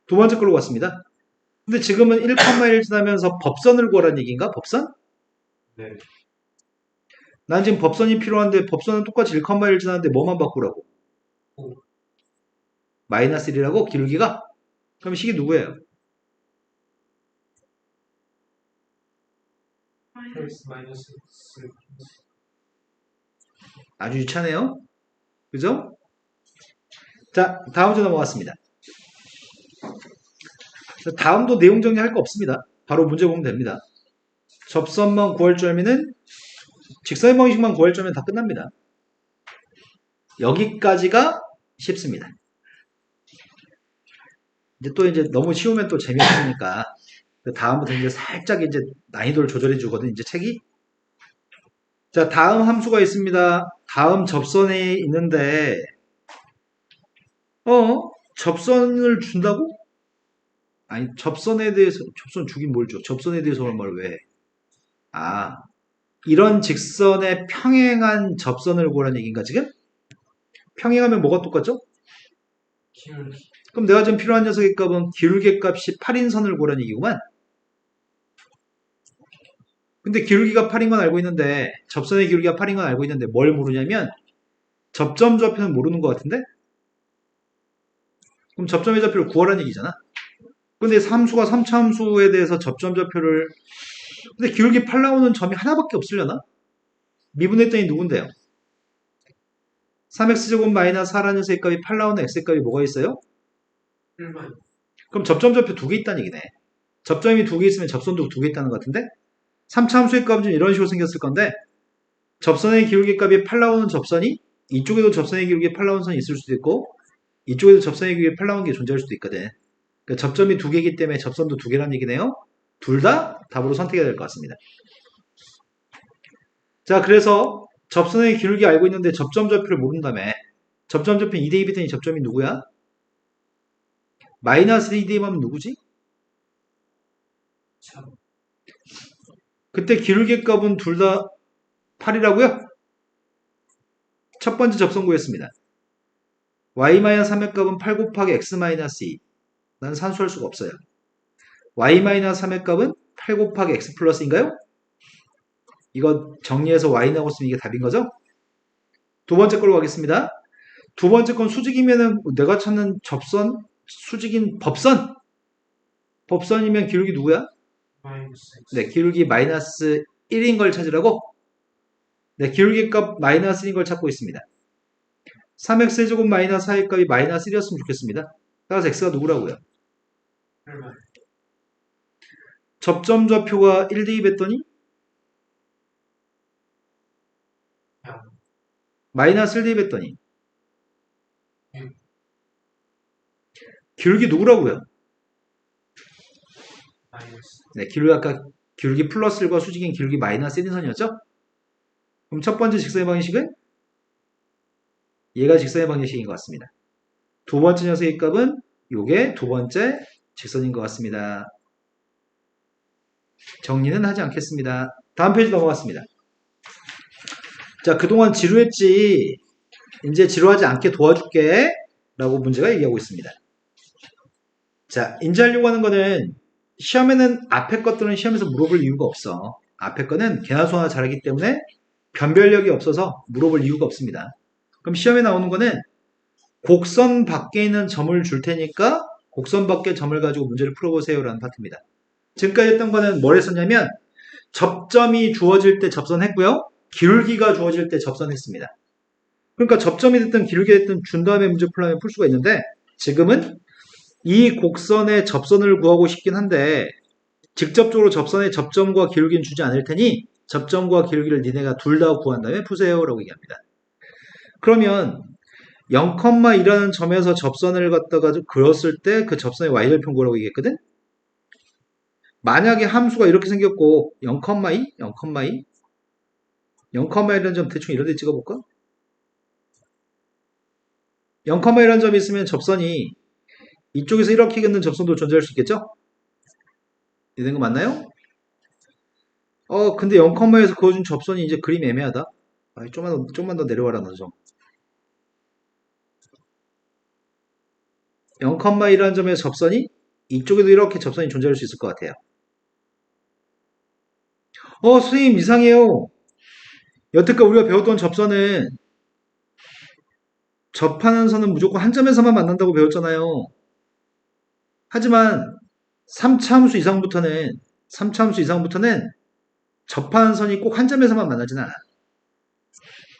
두 번째 걸로 갔습니다. 근데 지금은 1,1 지나면서 법선을 구하라는 얘기인가? 법선? 네. 난 지금 법선이 필요한데 법선은 똑같이 1,1 지나는데 뭐만 바꾸라고? 오. 마이너스 1이라고? 기울기가? 그럼 식이 누구예요? 플러스 마이너스 3. 아주 유치하네요. 그죠? 자, 다음 문제 넘어갔습니다. 다음도 내용 정리할 거 없습니다. 바로 문제 보면 됩니다. 접선만 구할 줄 알면은 직선의 방식만 구할 줄 알면 다 끝납니다. 여기까지가 쉽습니다. 이제 너무 쉬우면 또 재미없으니까 다음부터 이제 살짝 이제 난이도를 조절해 주거든 이제 책이. 자, 다음 함수가 있습니다. 다음 접선에 있는데 접선을 준다고? 아니, 접선에 대해서 접선 주긴 뭘 줘? 접선에 대해서 그런 말 왜 해? 이런 직선에 평행한 접선을 구하라는 얘기인가 지금? 평행하면 뭐가 똑같죠? 기울기. 그럼 내가 지금 필요한 녀석의 값은 기울기 값이 8인 선을 구하라는 얘기구만. 근데 기울기가 8인 건 알고 있는데 접선의 기울기가 8인 건 알고 있는데 뭘 모르냐면 접점 좌표는 모르는 것 같은데 그럼 접점의 좌표를 구하라는 얘기잖아. 근데 함수가 3차 함수에 대해서 접점 좌표를 근데 기울기 8 나오는 점이 하나밖에 없으려나? 미분했더니 누군데요? 3x제곱 마이너스 4라는 녀석의 값이 8 나오는 x의 값이 뭐가 있어요? 1만. 그럼 접점 좌표 두 개 있다는 얘기네. 접점이 두 개 있으면 접선도 두 개 있다는 것 같은데 3차 함수의 값은 좀 이런 식으로 생겼을 건데 접선의 기울기 값이 8 나오는 접선이 이쪽에도 접선의 기울기 8 나오는 선이 있을 수도 있고 이쪽에도 접선의 기울기 8 나오는 게 존재할 수도 있거든. 그러니까 접점이 두 개이기 때문에 접선도 두 개란 얘기네요. 둘 다 답으로 선택해야 될 것 같습니다. 자, 그래서 접선의 기울기 알고 있는데 접점 좌표를 모른다며. 접점 좌표 2대2 비더니 접점이 누구야? 마이너스 2대2 하면 누구지? 참. 그때 기울기 값은 둘 다 8이라고요? 첫 번째 접선 구했습니다. y-3의 값은 8 곱하기 x-2. 난 산수할 수가 없어요. y-3의 값은 8 곱하기 x 플러스인가요? 이거 정리해서 y 나오고 있으면 이게 답인 거죠? 두 번째 걸로 가겠습니다. 두 번째 건 수직이면은 내가 찾는 접선, 수직인 법선. 법선이면 기울기 누구야? 마이너스 X. 네, 기울기 마이너스 1인 걸 찾으라고? 네, 기울기 값 마이너스 1인 걸 찾고 있습니다. 3x제곱 마이너스 4의 값이 마이너스 1이었으면 좋겠습니다. 따라서 x가 누구라고요? 8만. 접점 좌표가 1대2 했더니 양. 마이너스 1대2 했더니 음. 기울기 누구라고요? 마이너스. 네, 기울기 아까 기울기 플러스 1과 수직인 기울기 마이너스 1인 선이었죠? 그럼 첫 번째 직선의 방정식은 얘가 직선의 방정식인 것 같습니다. 두 번째 녀석의 값은 요게 두 번째 직선인 것 같습니다. 정리는 하지 않겠습니다. 다음 페이지 넘어갔습니다. 자, 그동안 지루했지. 이제 지루하지 않게 도와줄게. 라고 문제가 얘기하고 있습니다. 자, 인지하려고 하는 거는 시험에는 앞에 것들은 시험에서 물어볼 이유가 없어. 앞에 거는 개나 소나 잘하기 때문에 변별력이 없어서 물어볼 이유가 없습니다. 그럼 시험에 나오는 거는 곡선 밖에 있는 점을 줄 테니까 곡선 밖의 점을 가지고 문제를 풀어보세요 라는 파트입니다. 지금까지 했던 거는 뭘 했었냐면 접점이 주어질 때 접선했고요. 기울기가 주어질 때 접선했습니다. 그러니까 접점이 됐든 기울기가 됐든 준 다음에 문제 풀려면 풀 수가 있는데 지금은 이 곡선의 접선을 구하고 싶긴 한데 직접적으로 접선의 접점과 기울기는 주지 않을 테니 접점과 기울기를 니네가 둘 다 구한 다음에 푸세요 라고 얘기합니다. 그러면 0,2라는 점에서 접선을 갖다가 그었을 때 그 접선의 y절편 구하라고 얘기했거든? 만약에 함수가 이렇게 생겼고 0,2, 0,2, 0,1이라는 점 대충 이런 데 찍어볼까? 0,1이라는 점이 있으면 접선이 이쪽에서 이렇게 긋는 접선도 존재할 수 있겠죠? 이런 거 맞나요? 근데 0,에서 그어준 접선이 이제 그림이 애매하다. 좀만 더 내려와라, 너 좀. 0,1이라는 점의 접선이 이쪽에도 이렇게 접선이 존재할 수 있을 것 같아요. 선생님 이상해요. 여태까지 우리가 배웠던 접선은 접하는 선은 무조건 한 점에서만 만난다고 배웠잖아요. 하지만 3차 함수 이상부터는 접하는 선이 꼭 한 점에서만 만나진 않아.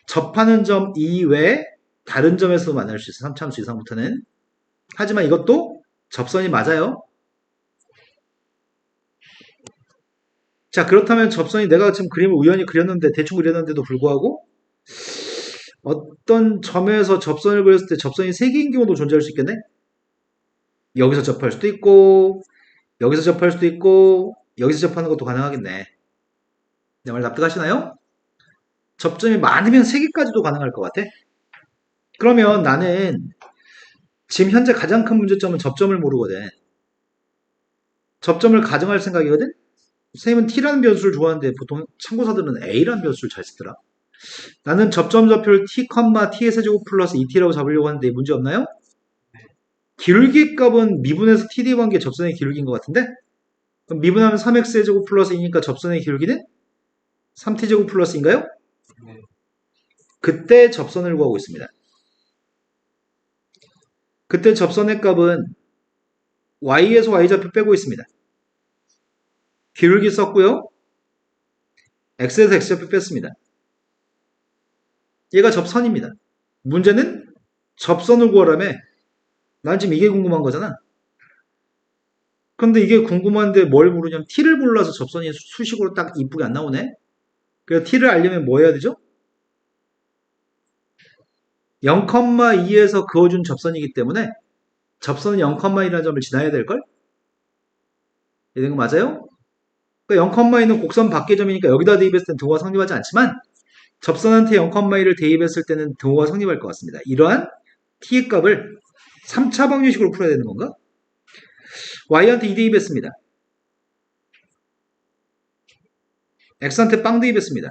접하는 점 이외에 다른 점에서도 만날 수 있어. 3차 함수 이상부터는. 하지만 이것도 접선이 맞아요. 자, 그렇다면 접선이 내가 지금 그림을 우연히 그렸는데 대충 그렸는데도 불구하고 어떤 점에서 접선을 그렸을 때 접선이 3개인 경우도 존재할 수 있겠네? 여기서 접할 수도 있고 여기서 접할 수도 있고 여기서 접하는 것도 가능하겠네. 내 말 납득하시나요? 접점이 많으면 3개까지도 가능할 것 같아. 그러면 나는 지금 현재 가장 큰 문제점은 접점을 모르거든. 접점을 가정할 생각이거든? 선생님은 t라는 변수를 좋아하는데 보통 참고사들은 a라는 변수를 잘 쓰더라. 나는 접점 좌표를 t, t의 세제곱 플러스 2t라고 잡으려고 하는데 문제 없나요? 기울기 값은 미분에서 td 관계 접선의 기울기인 것 같은데? 그럼 미분하면 3x제곱 플러스 2니까 접선의 기울기는 3t제곱 플러스인가요? 그때 접선을 구하고 있습니다. 그때 접선의 값은 y에서 y좌표 빼고 있습니다. 기울기 썼고요. x에서 x좌표 뺐습니다. 얘가 접선입니다. 문제는 접선을 구하라며. 난 지금 이게 궁금한 거잖아. 근데 이게 궁금한데 뭘 모르냐면 t를 몰라서 접선이 수식으로 딱 이쁘게 안 나오네. 그래서 t를 알려면 뭐 해야 되죠? 0,2에서 그어준 접선이기 때문에 접선은 0,2라는 점을 지나야 될걸? 이런 거 맞아요? 그러니까 0,2는 곡선 밖의 점이니까 여기다 대입했을 땐 등호가 성립하지 않지만 접선한테 0,2를 대입했을 때는 등호가 성립할 것 같습니다. 이러한 t의 값을 3차 방정식으로 풀어야 되는 건가? y한테 2 대입했습니다. x한테 빵 대입했습니다.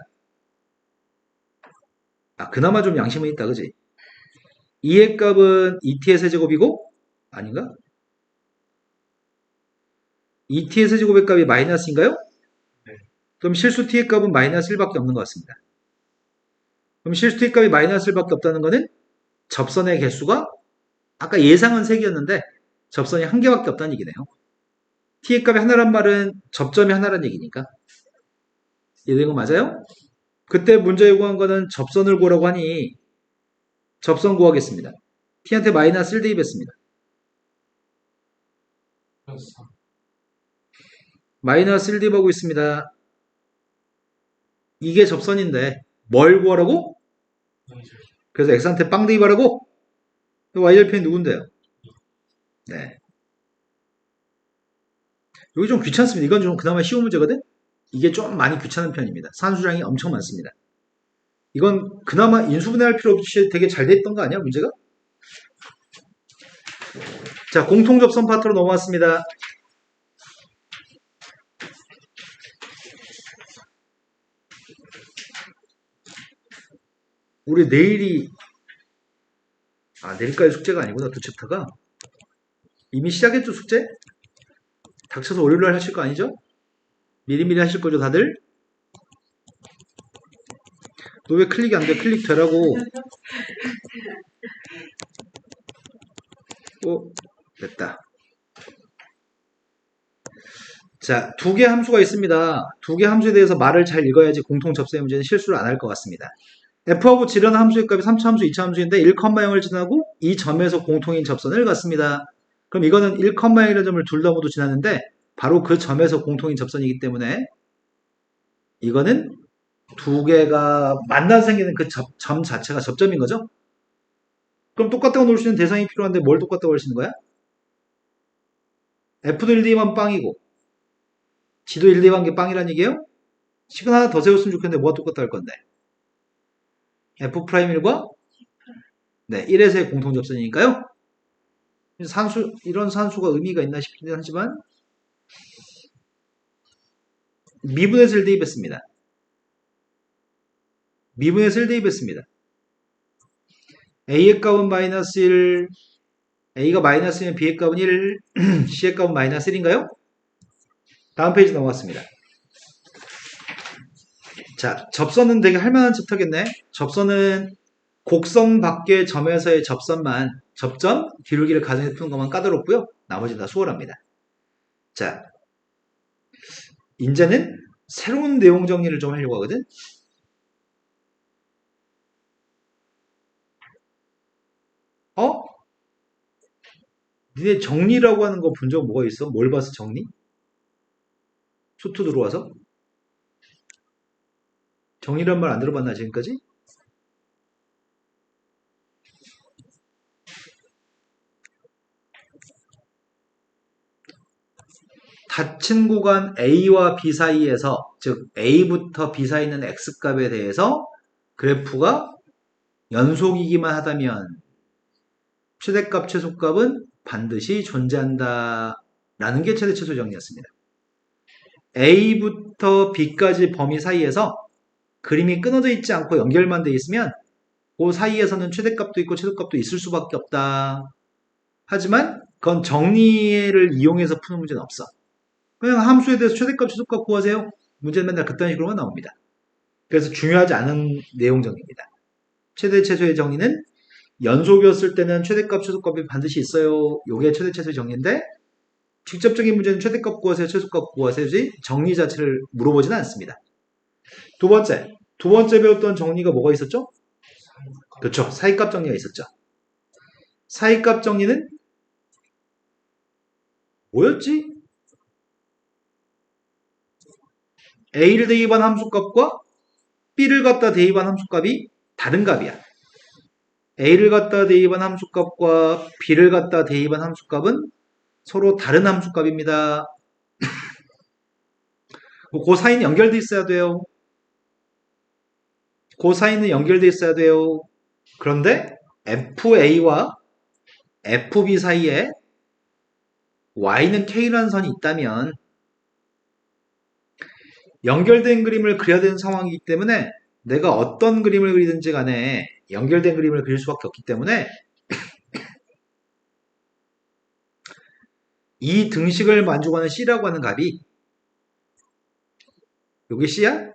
아, 그나마 좀 양심은 있다, 그지? 2의 값은 2t의 세제곱이고, 아닌가? 2t의 세제곱의 값이 마이너스인가요? 네. 그럼 실수 t의 값은 마이너스 1밖에 없는 것 같습니다. 그럼 실수 t의 값이 마이너스 1밖에 없다는 거는 접선의 개수가 아까 예상은 3개였는데 접선이 1개밖에 없다는 얘기네요. t의 값이 하나란 말은 접점이 하나란 얘기니까. 이해된 거 맞아요? 그때 문제 요구한 거는 접선을 구하라고 하니 접선 구하겠습니다. t한테 마이너스 1 대입했습니다. 그래서 마이너스 1 대입하고 있습니다. 이게 접선인데 뭘 구하라고? y좌표. 그래서 x한테 빵 대입하라고? y절편이 누군데요? 네. 여기 좀 귀찮습니다. 이건 좀 그나마 쉬운 문제거든? 이게 좀 많이 귀찮은 편입니다. 산수량이 엄청 많습니다. 이건 그나마 인수분해할 필요 없이 되게 잘 됐던 거 아니야, 문제가? 자, 공통접선 파트로 넘어왔습니다. 우리 내일이, 내일까지 숙제가 아니구나, 두 챕터가. 이미 시작했죠, 숙제? 닥쳐서 월요일날 하실 거 아니죠? 미리미리 하실 거죠, 다들? 너 왜 클릭이 안 돼? 클릭 되라고. 됐다. 자, 2개 함수가 있습니다. 2개 함수에 대해서 말을 잘 읽어야지 공통 접선의 문제는 실수를 안 할 것 같습니다. f하고 지르는 함수의 값이 3차 함수, 2차 함수인데 1,0을 지나고 이 점에서 공통인 접선을 갖습니다. 그럼 이거는 1,0이라는 점을 둘 다 모두 지났는데 바로 그 점에서 공통인 접선이기 때문에 이거는 2개가 만나서 생기는 그 점 자체가 접점인 거죠? 그럼 똑같다고 놓을 수 있는 대상이 필요한데 뭘 똑같다고 할 수 있는 거야? f도 1 대입하면 빵이고 g도 1 대입한 게 빵이란 얘기예요? 식은 하나 더 세웠으면 좋겠는데 뭐가 똑같다 할 건데? f'1과 네, 1에서의 공통접선이니까요. 이런 산수가 의미가 있나 싶긴 하지만 미분에서 1 대입했습니다. 미분에서 1 대입했습니다. a의 값은 마이너스 1, a가 마이너스면 b의 값은 1, c의 값은 마이너스 1인가요? 다음 페이지 넘어갔습니다. 자, 접선은 되게 할만한 챕터겠네. 접선은 곡선 밖의 점에서의 접선만, 접점, 기울기를 가정해서 푸는 것만 까다롭고요. 나머지는 다 수월합니다. 자, 이제는 새로운 내용 정리를 좀 하려고 하거든. 니네 정리라고 하는 거 본 적 뭐가 있어? 뭘 봐서 정리? 수트 들어와서? 정리란 말 안 들어봤나 지금까지? 닫힌 구간 A와 B 사이에서, 즉 A부터 B 사이에 있는 X값에 대해서 그래프가 연속이기만 하다면 최대값, 최소값은 반드시 존재한다 라는 게 최대, 최소 정리였습니다. A부터 B까지 범위 사이에서 그림이 끊어져 있지 않고 연결만 돼 있으면 그 사이에서는 최대값도 있고 최소값도 있을 수밖에 없다. 하지만 그건 정리를 이용해서 푸는 문제는 없어. 그냥 함수에 대해서 최대값, 최소값 구하세요. 문제는 맨날 그딴 식으로만 나옵니다. 그래서 중요하지 않은 내용 정리입니다. 최대, 최소의 정리는 연속이었을 때는 최대값, 최소값이 반드시 있어요. 요게 최대, 최소의 정리인데 직접적인 문제는 최대값 구하세요, 최소값 구하세요지 정리 자체를 물어보지는 않습니다. 두 번째 배웠던 정리가 뭐가 있었죠? 그렇죠. 사이값 정리가 있었죠. 사이값 정리는 뭐였지? A를 대입한 함수값과 B를 갖다 대입한 함수값이 다른 값이야. A를 갖다 대입한 함수값과 B를 갖다 대입한 함수값은 서로 다른 함수값입니다. 그 사이는 연결돼 있어야 돼요. 그 사이는 연결돼 있어야 돼요. 그런데 FA와 FB 사이에 Y는 K라는 선이 있다면 연결된 그림을 그려야 되는 상황이기 때문에 내가 어떤 그림을 그리든지 간에 연결된 그림을 그릴 수밖에 없기 때문에 이 등식을 만족하는 C라고 하는 값이 여기 C야?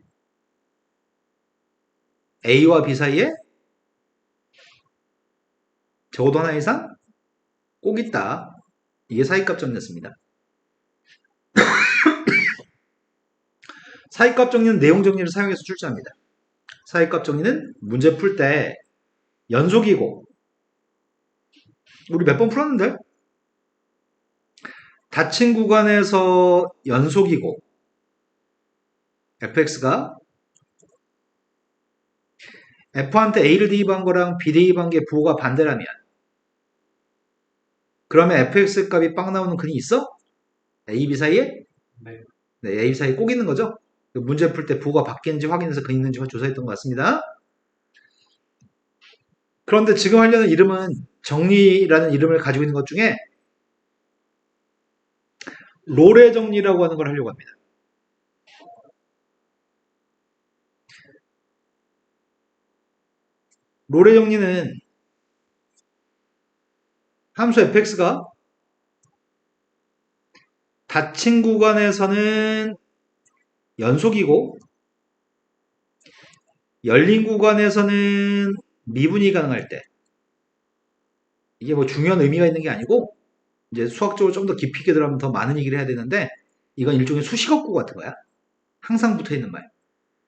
A와 B 사이에 적어도 하나 이상 꼭 있다. 이게 사이값 정리였습니다. 사이값 정리는 내용 정리를 사용해서 출제합니다. 사이값 정리는 문제 풀 때 연속이고 우리 몇 번 풀었는데? 닫힌 구간에서 연속이고 fx가 f한테 a를 대입한 거랑 b 대입한 게 부호가 반대라면 그러면 fx 값이 빵 나오는 근이 있어? a, b 사이에? 네. 네, a, b 사이에 꼭 있는 거죠? 문제 풀 때 부호가 바뀌는지 확인해서 근 있는지 조사했던 것 같습니다. 그런데 지금 하려는 이름은 정리라는 이름을 가지고 있는 것 중에 롤의 정리라고 하는 걸 하려고 합니다. 롤의 정리는 함수 fx가 닫힌 구간에서는 연속이고 열린 구간에서는 미분이 가능할 때 이게 뭐 중요한 의미가 있는 게 아니고 이제 수학적으로 좀 더 깊이 있게 들어가면 더 많은 얘기를 해야 되는데 이건 일종의 수식어구 같은 거야. 항상 붙어 있는 말.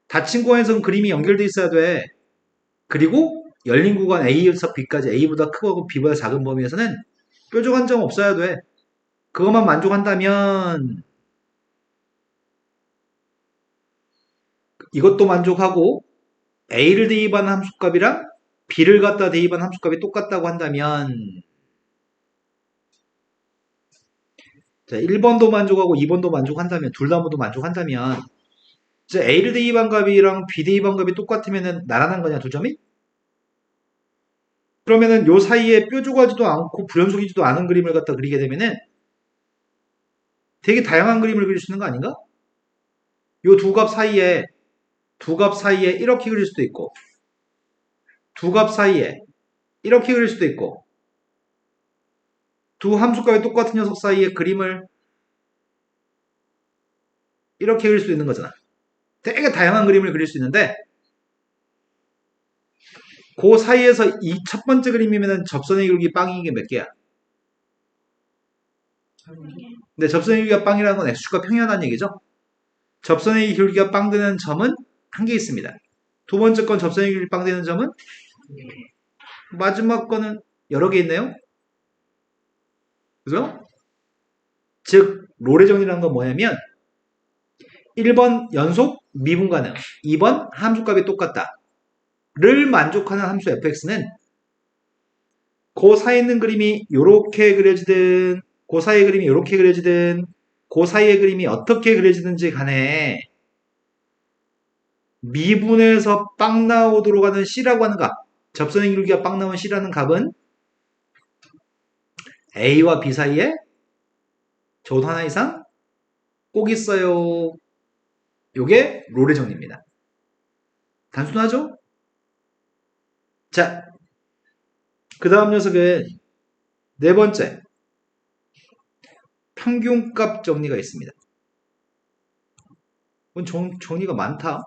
닫힌 구간에서는 그림이 연결돼 있어야 돼. 그리고 열린 구간 A에서 B까지 A보다 크고 B보다 작은 범위에서는 뾰족한 점 없어야 돼. 그것만 만족한다면 이것도 만족하고 A를 대입한 함수값이랑 B를 갖다 대입한 함수값이 똑같다고 한다면 자, 1번도 만족하고 2번도 만족한다면 둘 다 모두 만족한다면 이제 A를 대입한 값이랑 B 대입한 값이 똑같으면 나란한 거냐 두 점이? 그러면은 요 사이에 뾰족하지도 않고 불연속이지도 않은 그림을 갖다 그리게 되면은 되게 다양한 그림을 그릴 수 있는 거 아닌가? 요 두 값 사이에 이렇게 그릴 수도 있고 두 값 사이에 이렇게 그릴 수도 있고 두 함수값이 똑같은 녀석 사이에 그림을 이렇게 그릴 수 있는 거잖아. 되게 다양한 그림을 그릴 수 있는데 그 사이에서 이 첫 번째 그림이면은 접선의 기울기 빵인 게 몇 개야? 근데 접선의 기울기가 빵이라는 건 x축과 평행하다는 얘기죠. 접선의 기울기가 빵 되는 점은 한 개 있습니다. 두 번째 건 접선의 기울기 빵 되는 점은 마지막 거는 여러 개 있네요. 그죠? 즉 롤의 정리라는 건 뭐냐면 1번 연속 미분 가능 2번 함수값이 똑같다 를 만족하는 함수 fx는 그 사이에 있는 그림이 이렇게 그려지든 그 사이의 그림이 이렇게 그려지든 그 사이의 그림이 어떻게 그려지든지 간에 미분에서 빵 나오도록 하는 C라고 하는 값 접선의 기울기가 빵 나온 C라는 값은 A와 B 사이에 적어도 하나 이상 꼭 있어요. 요게 롤의 정리입니다. 단순하죠? 자, 그 다음 녀석은 네 번째 평균값 정리가 있습니다. 이건 정리가 많다.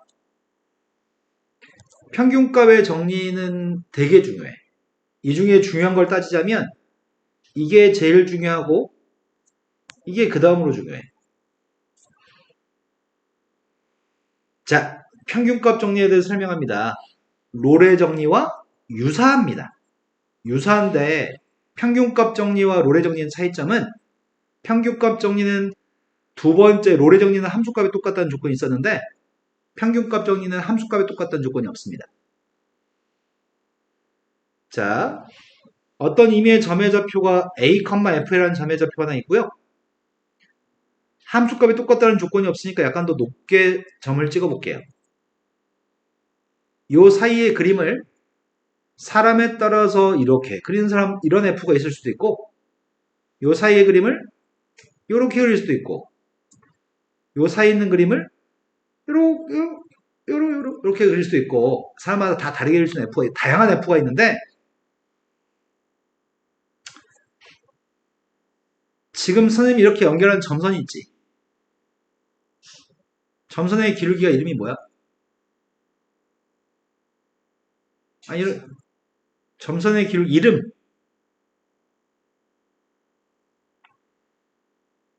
평균값의 정리는 되게 중요해. 이 중에 중요한 걸 따지자면 이게 제일 중요하고 이게 그 다음으로 중요해. 자, 평균값 정리에 대해서 설명합니다. 롤의 정리와 유사합니다. 유사한데 평균값 정리와 롤의 정리의 차이점은 평균값 정리는 두 번째 롤의 정리는 함수값이 똑같다는 조건이 있었는데 평균값 정리는 함수값이 똑같다는 조건이 없습니다. 자, 어떤 임의의 점의 좌표가 a, f라는 점의 좌표가 하나 있고요. 함수값이 똑같다는 조건이 없으니까 약간 더 높게 점을 찍어 볼게요. 요 사이의 그림을 사람에 따라서 이렇게 그리는 사람 이런 f가 있을 수도 있고 요 사이의 그림을 요렇게 그릴 수도 있고 요 사이에 있는 그림을 요렇게 그릴 수도 있고 사람마다 다 다르게 그릴 수 있는 f가 다양한 f가 있는데 지금 선생님이 이렇게 연결한 점선이 있지. 점선의 기울기가 이름이 뭐야? 아니, 점선의 기울기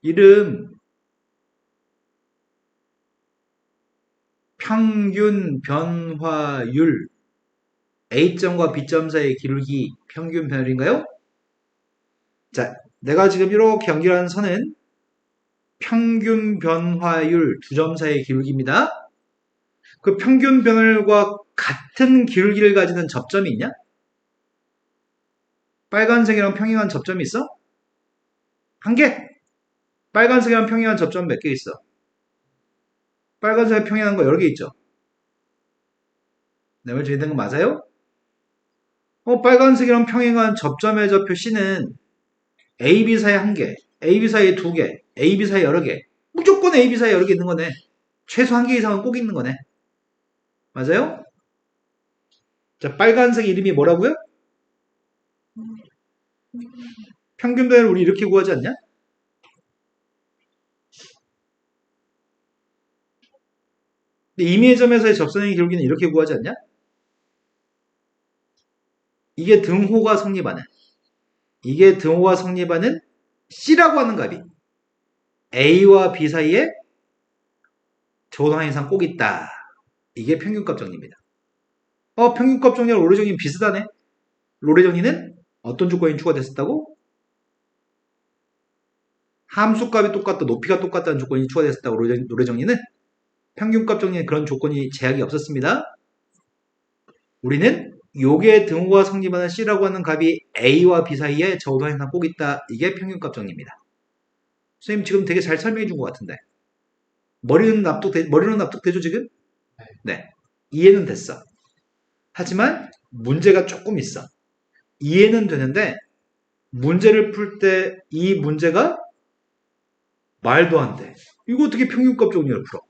이름 평균 변화율 A점과 B점 사이의 기울기 평균 변화율인가요? 자, 내가 지금 이렇게 연결한 선은 평균 변화율 두 점 사이의 기울기입니다. 그 평균 변화율과 같은 기울기를 가지는 접점이 있냐? 빨간색이랑 평행한 접점이 있어? 한 개! 빨간색이랑 평행한 접점 몇 개 있어? 빨간색 평행한 거 여러 개 있죠? 내 말 준비된 거 맞아요? 빨간색이랑 평행한 접점의 좌표 C는 AB 사이에 한 개, AB 사이에 두 개, AB 사이에 여러 개. 무조건 AB 사이에 여러 개 있는 거네. 최소 한 개 이상은 꼭 있는 거네. 맞아요? 자, 빨간색 이름이 뭐라고요? 평균 변화를 우리 이렇게 구하지 않냐? 근데 임의의 점에서의 접선의 기울기는 이렇게 구하지 않냐? 이게 등호가 성립하는 C라고 하는 값이 A와 B 사이에 저도한 이상 꼭 있다. 이게 평균값 정리입니다. 평균값 정리랑 롤의 정리는 비슷하네. 롤의 정리는 어떤 조건이 추가됐었다고? 함수값이 똑같다, 높이가 똑같다는 조건이 추가됐었다고. 롤의 정리는 평균값 정리는 그런 조건이 제약이 없었습니다. 우리는 요게 등호가 성립하는 C라고 하는 값이 A와 B 사이에 저우도 항상 꼭 있다. 이게 평균값 정리입니다. 선생님 지금 되게 잘 설명해 준 것 같은데 머리는 납득되죠 지금? 네. 이해는 됐어. 하지만 문제가 조금 있어. 이해는 되는데 문제를 풀 때 이 문제가 말도 안 돼. 이거 어떻게 평균값 정리를 풀어?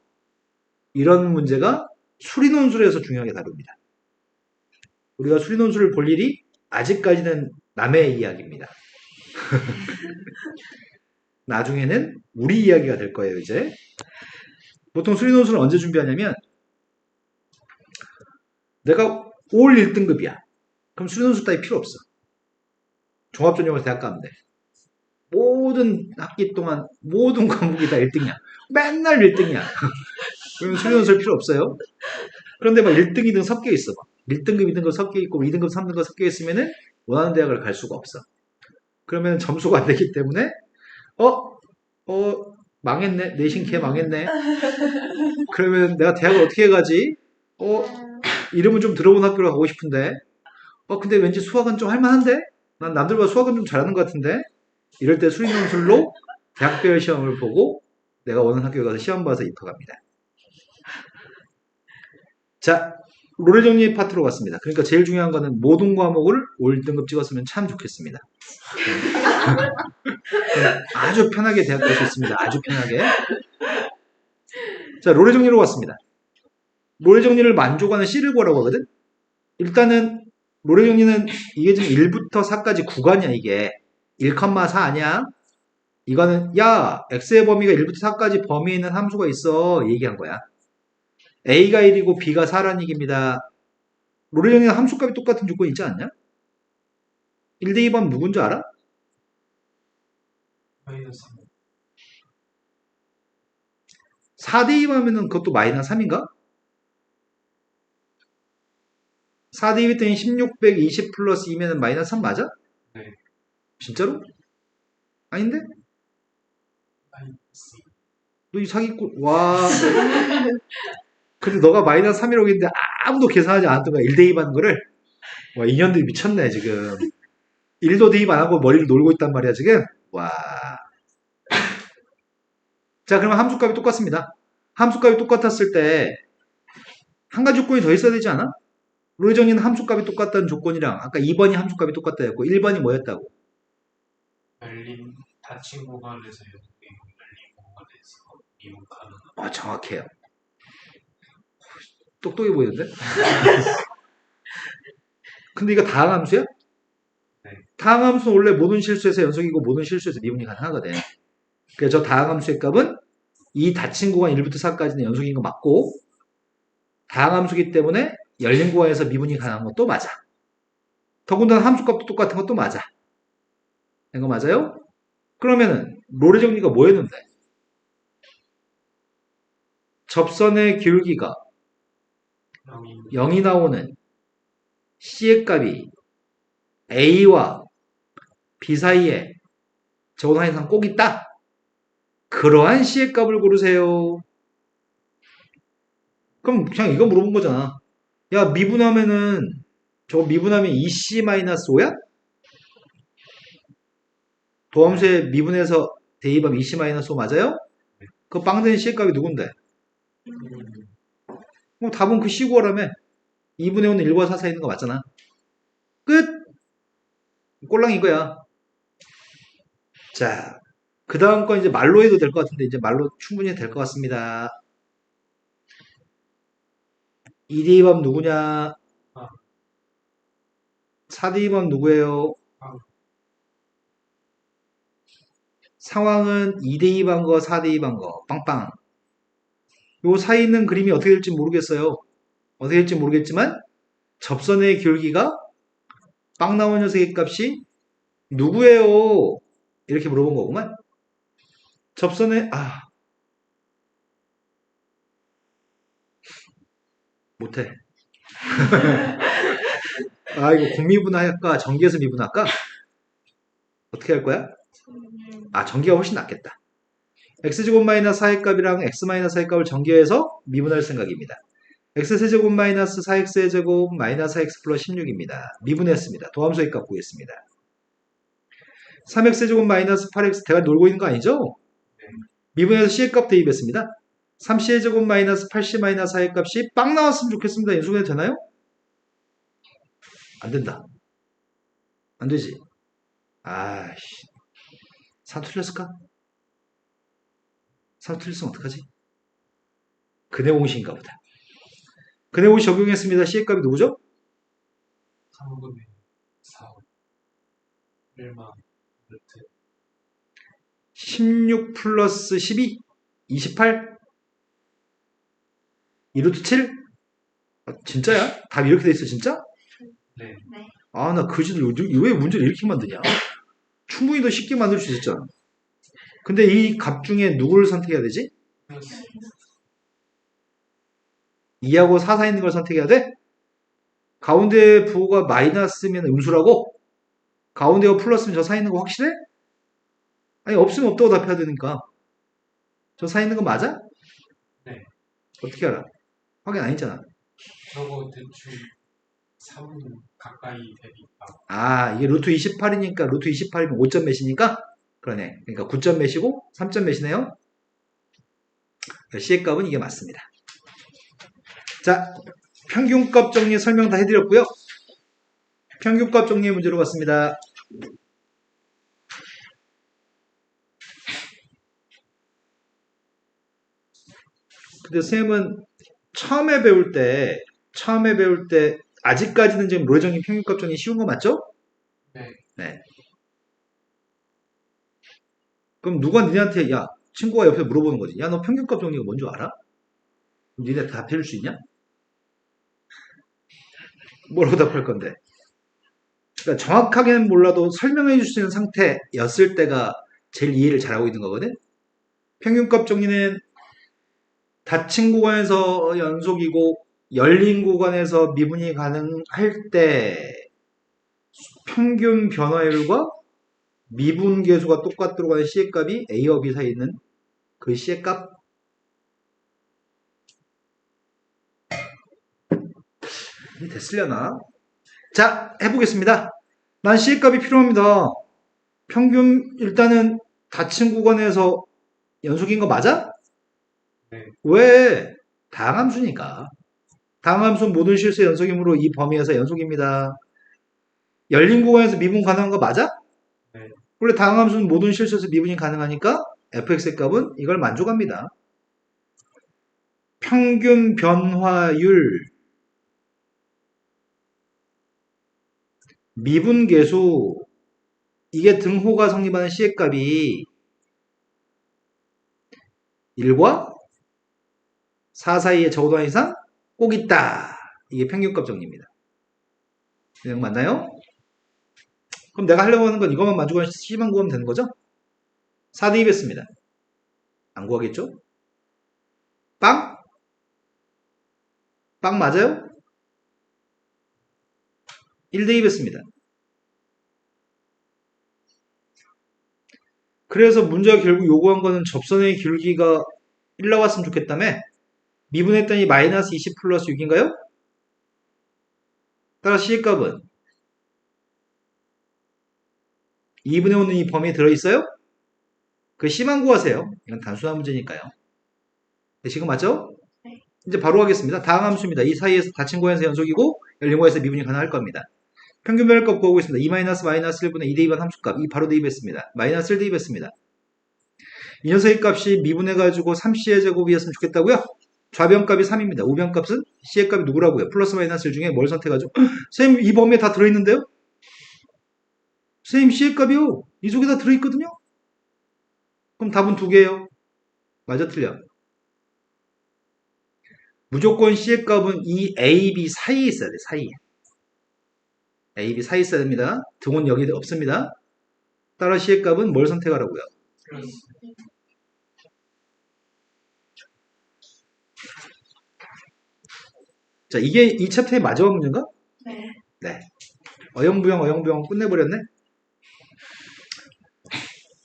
이런 문제가 수리논술에서 중요하게 다룹니다. 우리가 수리논술을 볼 일이 아직까지는 남의 이야기입니다. 나중에는 우리 이야기가 될 거예요, 이제. 보통 수리논술은 언제 준비하냐면 내가 올 1등급이야. 그럼 수리논술 따위 필요 없어. 종합전형에서 대학 가면 돼. 모든 학기 동안 모든 과목이 다 1등이야. 맨날 1등이야. 그러면 수리논술 필요 없어요. 그런데 막 1등, 2등 섞여 있어. 1등급, 2등급 섞여 있고 2등급, 3등급 섞여 있으면은 원하는 대학을 갈 수가 없어. 그러면 점수가 안 되기 때문에 망했네. 내신 개 망했네. 그러면 내가 대학을 어떻게 가지? 이름은 좀 들어본 학교로 가고 싶은데 근데 왠지 수학은 좀 할만한데? 난 남들보다 수학은 좀 잘하는 것 같은데? 이럴 때 수리논술로 대학별 시험을 보고 내가 원하는 학교에 가서 시험 봐서 입학합니다. 자, 롤의 정리 파트로 갔습니다. 그러니까 제일 중요한 거는 모든 과목을 올 등급 찍었으면 참 좋겠습니다. 아주 편하게 대학 갈 수 있습니다. 아주 편하게. 자, 롤의 정리로 왔습니다. 롤의 정리를 만족하는 C를 구하라고 하거든? 일단은 롤의 정리는 이게 지금 1부터 4까지 구간이야 이게. 1,4 아니야? 이거는 야 x의 범위가 1부터 4까지 범위에 있는 함수가 있어 얘기한 거야. a가 1이고 b가 4라는 얘기입니다. 롤의 정리는 함수값이 똑같은 조건이 있지 않냐? 1 대 2번 누군 줄 알아? 마이너스 3. 4 대 2번이면 그것도 마이너스 3인가? 4 대 2 했더니 16 빼기 20 플러스 2면은 마이너스 3 맞아? 네. 진짜로? 아닌데? 마이너스 2. 너 이 사기꾼, 와. 근데 너가 마이너스 3이라고 했는데 아무도 계산하지 않았던 거야. 1 대입 하는 거를. 와, 인연들이 미쳤네, 지금. 1도 대입 안 하고 머리를 놀고 있단 말이야, 지금. 와. 자, 그러면 함수값이 똑같습니다. 함수값이 똑같았을 때, 한 가지 조건이 더 있어야 되지 않아? 로이 정리는 함수값이 똑같다는 조건이랑, 아까 2번이 함수값이 똑같다 했고, 1번이 뭐였다고? 열린 닫힌 공간에서 연속이고 열린 공간에서 이용 가능한. 정확해요. 똑똑해 보이는데? 근데 이거 다항함수야? 네. 다항함수는 원래 모든 실수에서 연속이고 모든 실수에서 미분이 가능하거든. 그래서 저 다항함수의 값은 이 닫힌 구간 1부터 4까지는 연속인 거 맞고 다항함수기 때문에 열린 구간에서 미분이 가능한 것도 맞아. 더군다나 함수값도 똑같은 것도 맞아. 이거 맞아요? 그러면은 롤의 정리가 뭐였는데? 접선의 기울기가 0이 나오는 C의 값이 A와 B 사이에 적어놓은 항상 꼭 있다. 그러한 C의 값을 고르세요. 그럼 그냥 이거 물어본 거잖아. 야, 미분하면은 저거 미분하면 2C-5야? 도함수에 미분해서 대입하면 2C-5 맞아요? 그 빵되는 C의 값이 누군데? 답은 그 C 구하라며. 2분의 5는 1과 4 사이 있는 거 맞잖아. 끝! 꼴랑 이거야. 자, 그 다음 건 이제 말로 해도 될 것 같은데, 이제 말로 충분히 될 것 같습니다. 2대 2번 누구냐? 4대 2번 누구예요? 상황은 2대 2번 거, 4대 2번 거. 빵빵. 요 사이 있는 그림이 어떻게 될지 모르겠어요. 어떻게 될지 모르겠지만, 접선의 기울기가 빵 나온 녀석의 값이 누구예요? 이렇게 물어본 거구만. 접선의, 못해. 이거 공미분할까? 전기에서 미분할까? 어떻게 할 거야? 전기가 훨씬 낫겠다. x제곱 마이너스 4의 값이랑 x 마이너스 4의 값을 전기해서 미분할 생각입니다. x세제곱 마이너스 4x의 제곱 마이너스 4x 플러스 16입니다. 미분했습니다. 도함수의 값 구했습니다. 3x제곱 마이너스 8x 대가 놀고 있는 거 아니죠? 미분해서 c의 값 대입했습니다. 3c의 제곱 마이너스 8c 마이너스 4의 값이 빵 나왔으면 좋겠습니다. 연속해도 되나요? 안 된다. 안 되지. 아이씨. 3 틀렸을까? 3 틀렸으면 어떡하지? 근해공식인가 보다. 근해공식 적용했습니다. C의 값이 누구죠? 3분의 4. 1만 루트 16 플러스 12? 28? 2루트 7? 진짜야? 답이 이렇게 돼 있어, 진짜? 네. 나 그지들 왜 문제를 이렇게 만드냐? 충분히 더 쉽게 만들 수 있었잖아. 근데 이 값 중에 누구를 선택해야 되지? 플러스 2하고 4 사이 있는 걸 선택해야 돼? 가운데 부호가 마이너스면 음수라고? 가운데가 플러스면 저 사이 있는 거 확실해? 아니, 없으면 없다고 답해야 되니까. 저 사이 있는 거 맞아? 네. 어떻게 알아? 확인 안 했잖아. 저거 대충 3 가까이 되니까. 이게 루트 28이니까 루트 28이면 5점 몇이니까? 그러네. 그러니까 9점 몇이고 3점 몇이네요? C의 값은 이게 맞습니다. 자, 평균값 정리 설명 다 해드렸고요. 평균값 정리의 문제로 갔습니다. 근데 선생님은 처음에 배울 때 아직까지는 지금 로이정리 평균값 정리 쉬운 거 맞죠? 네. 그럼 누가 니네한테 친구가 옆에 물어보는 거지. 너 평균값 정리가 뭔 줄 알아? 니네 답해줄 수 있냐? 뭐라고 답할 건데? 그러니까 정확하게는 몰라도 설명해 줄 수 있는 상태였을 때가 제일 이해를 잘하고 있는 거거든. 평균값 정리는 닫힌 구간에서 연속이고 열린 구간에서 미분이 가능할 때 평균 변화율과 미분 계수가 똑같도록 하는 C의 값이 A와 B 사이에 있는 그 C의 값. 이게 됐으려나? 자, 해보겠습니다. 난 C의 값이 필요합니다. 평균 일단은 닫힌 구간에서 연속인 거 맞아? 네. 왜? 다항함수니까. 다항함수는 모든 실수의 연속이므로 이 범위에서 연속입니다. 열린 구간에서 미분 가능한 거 맞아? 네. 원래 다항함수는 모든 실수에서 미분이 가능하니까 fx의 값은 이걸 만족합니다. 평균 변화율 미분 계수 이게 등호가 성립하는 C의 값이 1과 4 사이에 적어도 한 이상 꼭 있다. 이게 평균값 정리입니다. 내용 맞나요? 그럼 내가 하려고 하는 건 이것만 만족하는 C만 구하면 되는 거죠? 4 대입했습니다. 안 구하겠죠? 빵? 빵 맞아요? 1 대입했습니다. 그래서 문제가 결국 요구한 거는 접선의 길기가 1 나왔으면 좋겠다며 미분했더니 마이너스 20 플러스 6인가요? 따라서 C의 값은 2분의 5는 이 범위에 들어있어요? 그 C만 구하세요. 이건 단순한 문제니까요. 네, 지금 맞죠? 네. 이제 바로 하겠습니다. 다항함수입니다. 이 사이에서 닫힌 구간에서 연속이고 열린 구간에서 미분이 가능할 겁니다. 평균 변화값 구하고 있습니다. 2 마이너스 1분의 2 대입한 함수값 이 바로 대입했습니다. 마이너스 1 대입했습니다. 이 녀석의 값이 미분해가지고 3C의 제곱이었으면 좋겠다고요? 좌변값이 3입니다. 우변값은 C의 값이 누구라고요? 플러스 마이너스 1 중에 뭘 선택하죠? 선생님 이 범위에 다 들어있는데요? 선생님 C의 값이요. 이 속에 다 들어있거든요? 그럼 답은 두 개예요. 맞아 틀려? 무조건 C의 값은 이 A, B 사이에 있어야 돼. 사이에. A, B 사이에 있어야 됩니다. 등은 여기 없습니다. 따라 C의 값은 뭘 선택하라고요? 플러스. 자, 이게 이 챕터의 마지막 문제인가? 네. 네. 어영부영 끝내버렸네.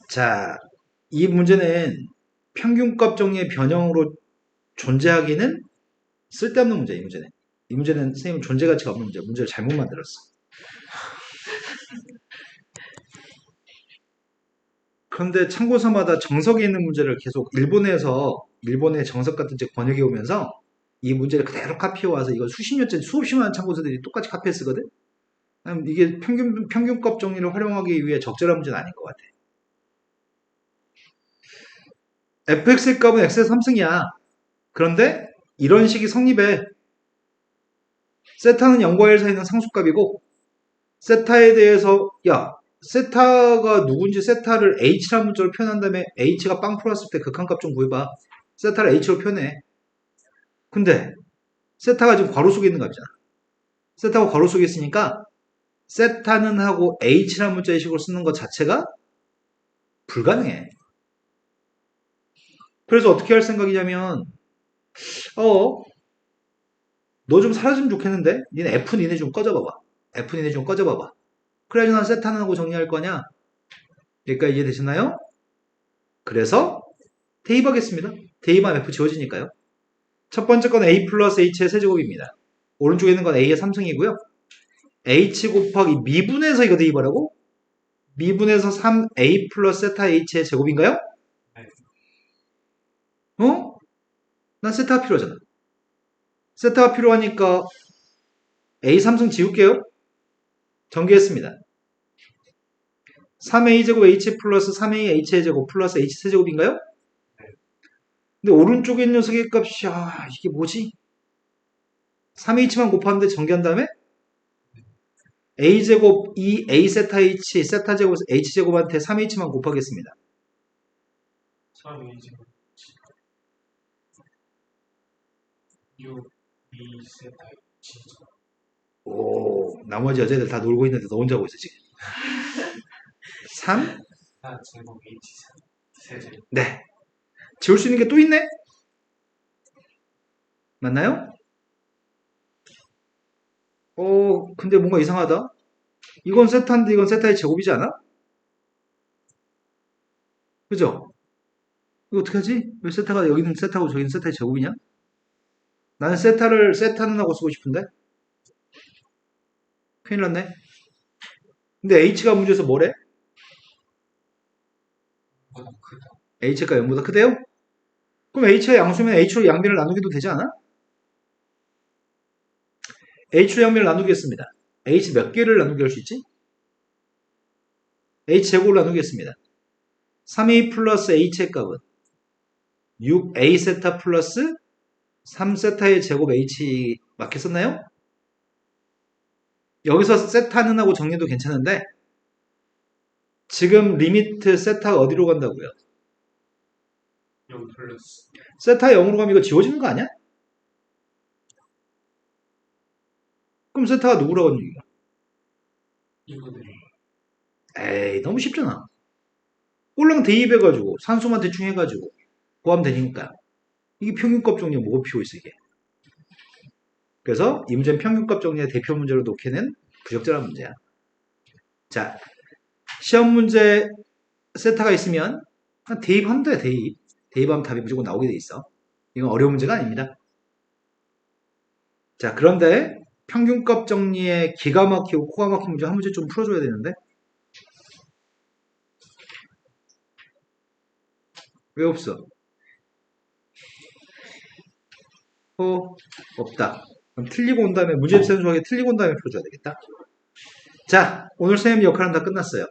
자, 이 문제는 평균값 정리의 변형으로 존재하기는 쓸데없는 문제야, 이 문제는. 이 문제는 선생님 존재 가치가 없는 문제야. 문제를 잘못 만들었어. 그런데 참고서마다 정석에 있는 문제를 계속 일본의 정석 같은 책 번역해 오면서 이 문제를 그대로 카피해와서 이걸 수십 년째 수없이 많은 참고서들이 똑같이 카피해 쓰거든? 이게 평균값 정리를 활용하기 위해 적절한 문제는 아닌 것 같아. fx의 값은 x의 3승이야. 그런데 이런 식이 성립해. 세타는 0과 1 사이에 있는 상수값이고 세타에 대해서 세타가 누군지 세타를 h라는 문자로 표현한 다음에 h가 빵 풀었을 때 극한값 좀 구해봐. 세타를 h로 표현해. 근데 세타가 지금 괄호 속에 있는 값이잖아. 세타가 괄호 속에 있으니까 세타는 하고 h라는 문자의 식으로 쓰는 것 자체가 불가능해. 그래서 어떻게 할 생각이냐면 너 좀 사라지면 좋겠는데? 니네 좀 꺼져봐봐. 니네 좀 꺼져봐봐. 그래야지 난 세타는 하고 정리할 거냐? 여기까지 이해되시나요? 그래서 대입하겠습니다. 대입하면 F 지워지니까요. 첫 번째 건 A 플러스 H의 세제곱입니다. 오른쪽에 있는 건 A의 3승이고요. H 곱하기 미분해서 이거 대입하라고? 미분해서 3A 플러스 세타 H의 제곱인가요? 난 세타가 필요하잖아. 세타가 필요하니까 A 3승 지울게요. 전개했습니다. 3a제곱 h 플러스 3aH의 제곱 플러스 h 세제곱인가요? 근데 오른쪽에 있는 녀석의 값이 이게 뭐지? 3h만 곱하는데 전개한 다음에 a제곱 2a 세타 h 세타 제곱 h제곱한테 3h만 곱하겠습니다. 3a제곱 6 2 세타 h. 오, 나머지 여자애들 다 놀고 있는데 너 혼자 하고 있어, 지금. 3? 4 제곱 H 세제곱. 네. 지울 수 있는 게 또 있네? 맞나요? 근데 뭔가 이상하다. 이건 세타인데 이건 세타의 제곱이지 않아? 그죠? 이거 어떻게 하지? 왜 세타가 여기는 세타고 저기는 세타의 제곱이냐? 나는 세타는 하고 쓰고 싶은데? 큰일 났네. 근데 h가 문제에서 뭐래? 보다 크다. h가 0보다 크대요? 그럼 h가 양수면 h로 양변을 나누기도 되지 않아? h로 양변을 나누겠습니다. h 몇 개를 나누게 할 수 있지? h 제곱을 나누겠습니다. 3a 플러스 h의 값은 6a 세타 플러스 3세타의 제곱 h 맞게 썼나요? 여기서 세타는 하고 정리도 괜찮은데 지금 리미트 세타가 어디로 간다고요? 0 플러스. 세타 0으로 가면 이거 지워지는 거 아니야? 그럼 세타가 누구라고 하는 얘기야? 이거는 에이 너무 쉽잖아. 꼴랑 대입해가지고 산수만 대충 해가지고 구하면 되니까 이게 평균값 정리가 뭐가 필요 있어 이게. 그래서 이 문제는 평균값 정리의 대표 문제로 놓기는 부적절한 문제야. 자, 시험 문제 세타가 있으면 대입하면 돼, 대입. 대입하면 답이 무조건 나오게 돼 있어. 이건 어려운 문제가 아닙니다. 자, 그런데 평균값 정리에 기가 막히고 코가 막힌 문제 한 문제 좀 풀어줘야 되는데 왜 없어? 없다. 그럼 틀리고 온 다음에 문제 선수하게 틀리고 온 다음에 풀어줘야 되겠다. 자, 오늘 선생님 역할은 다 끝났어요.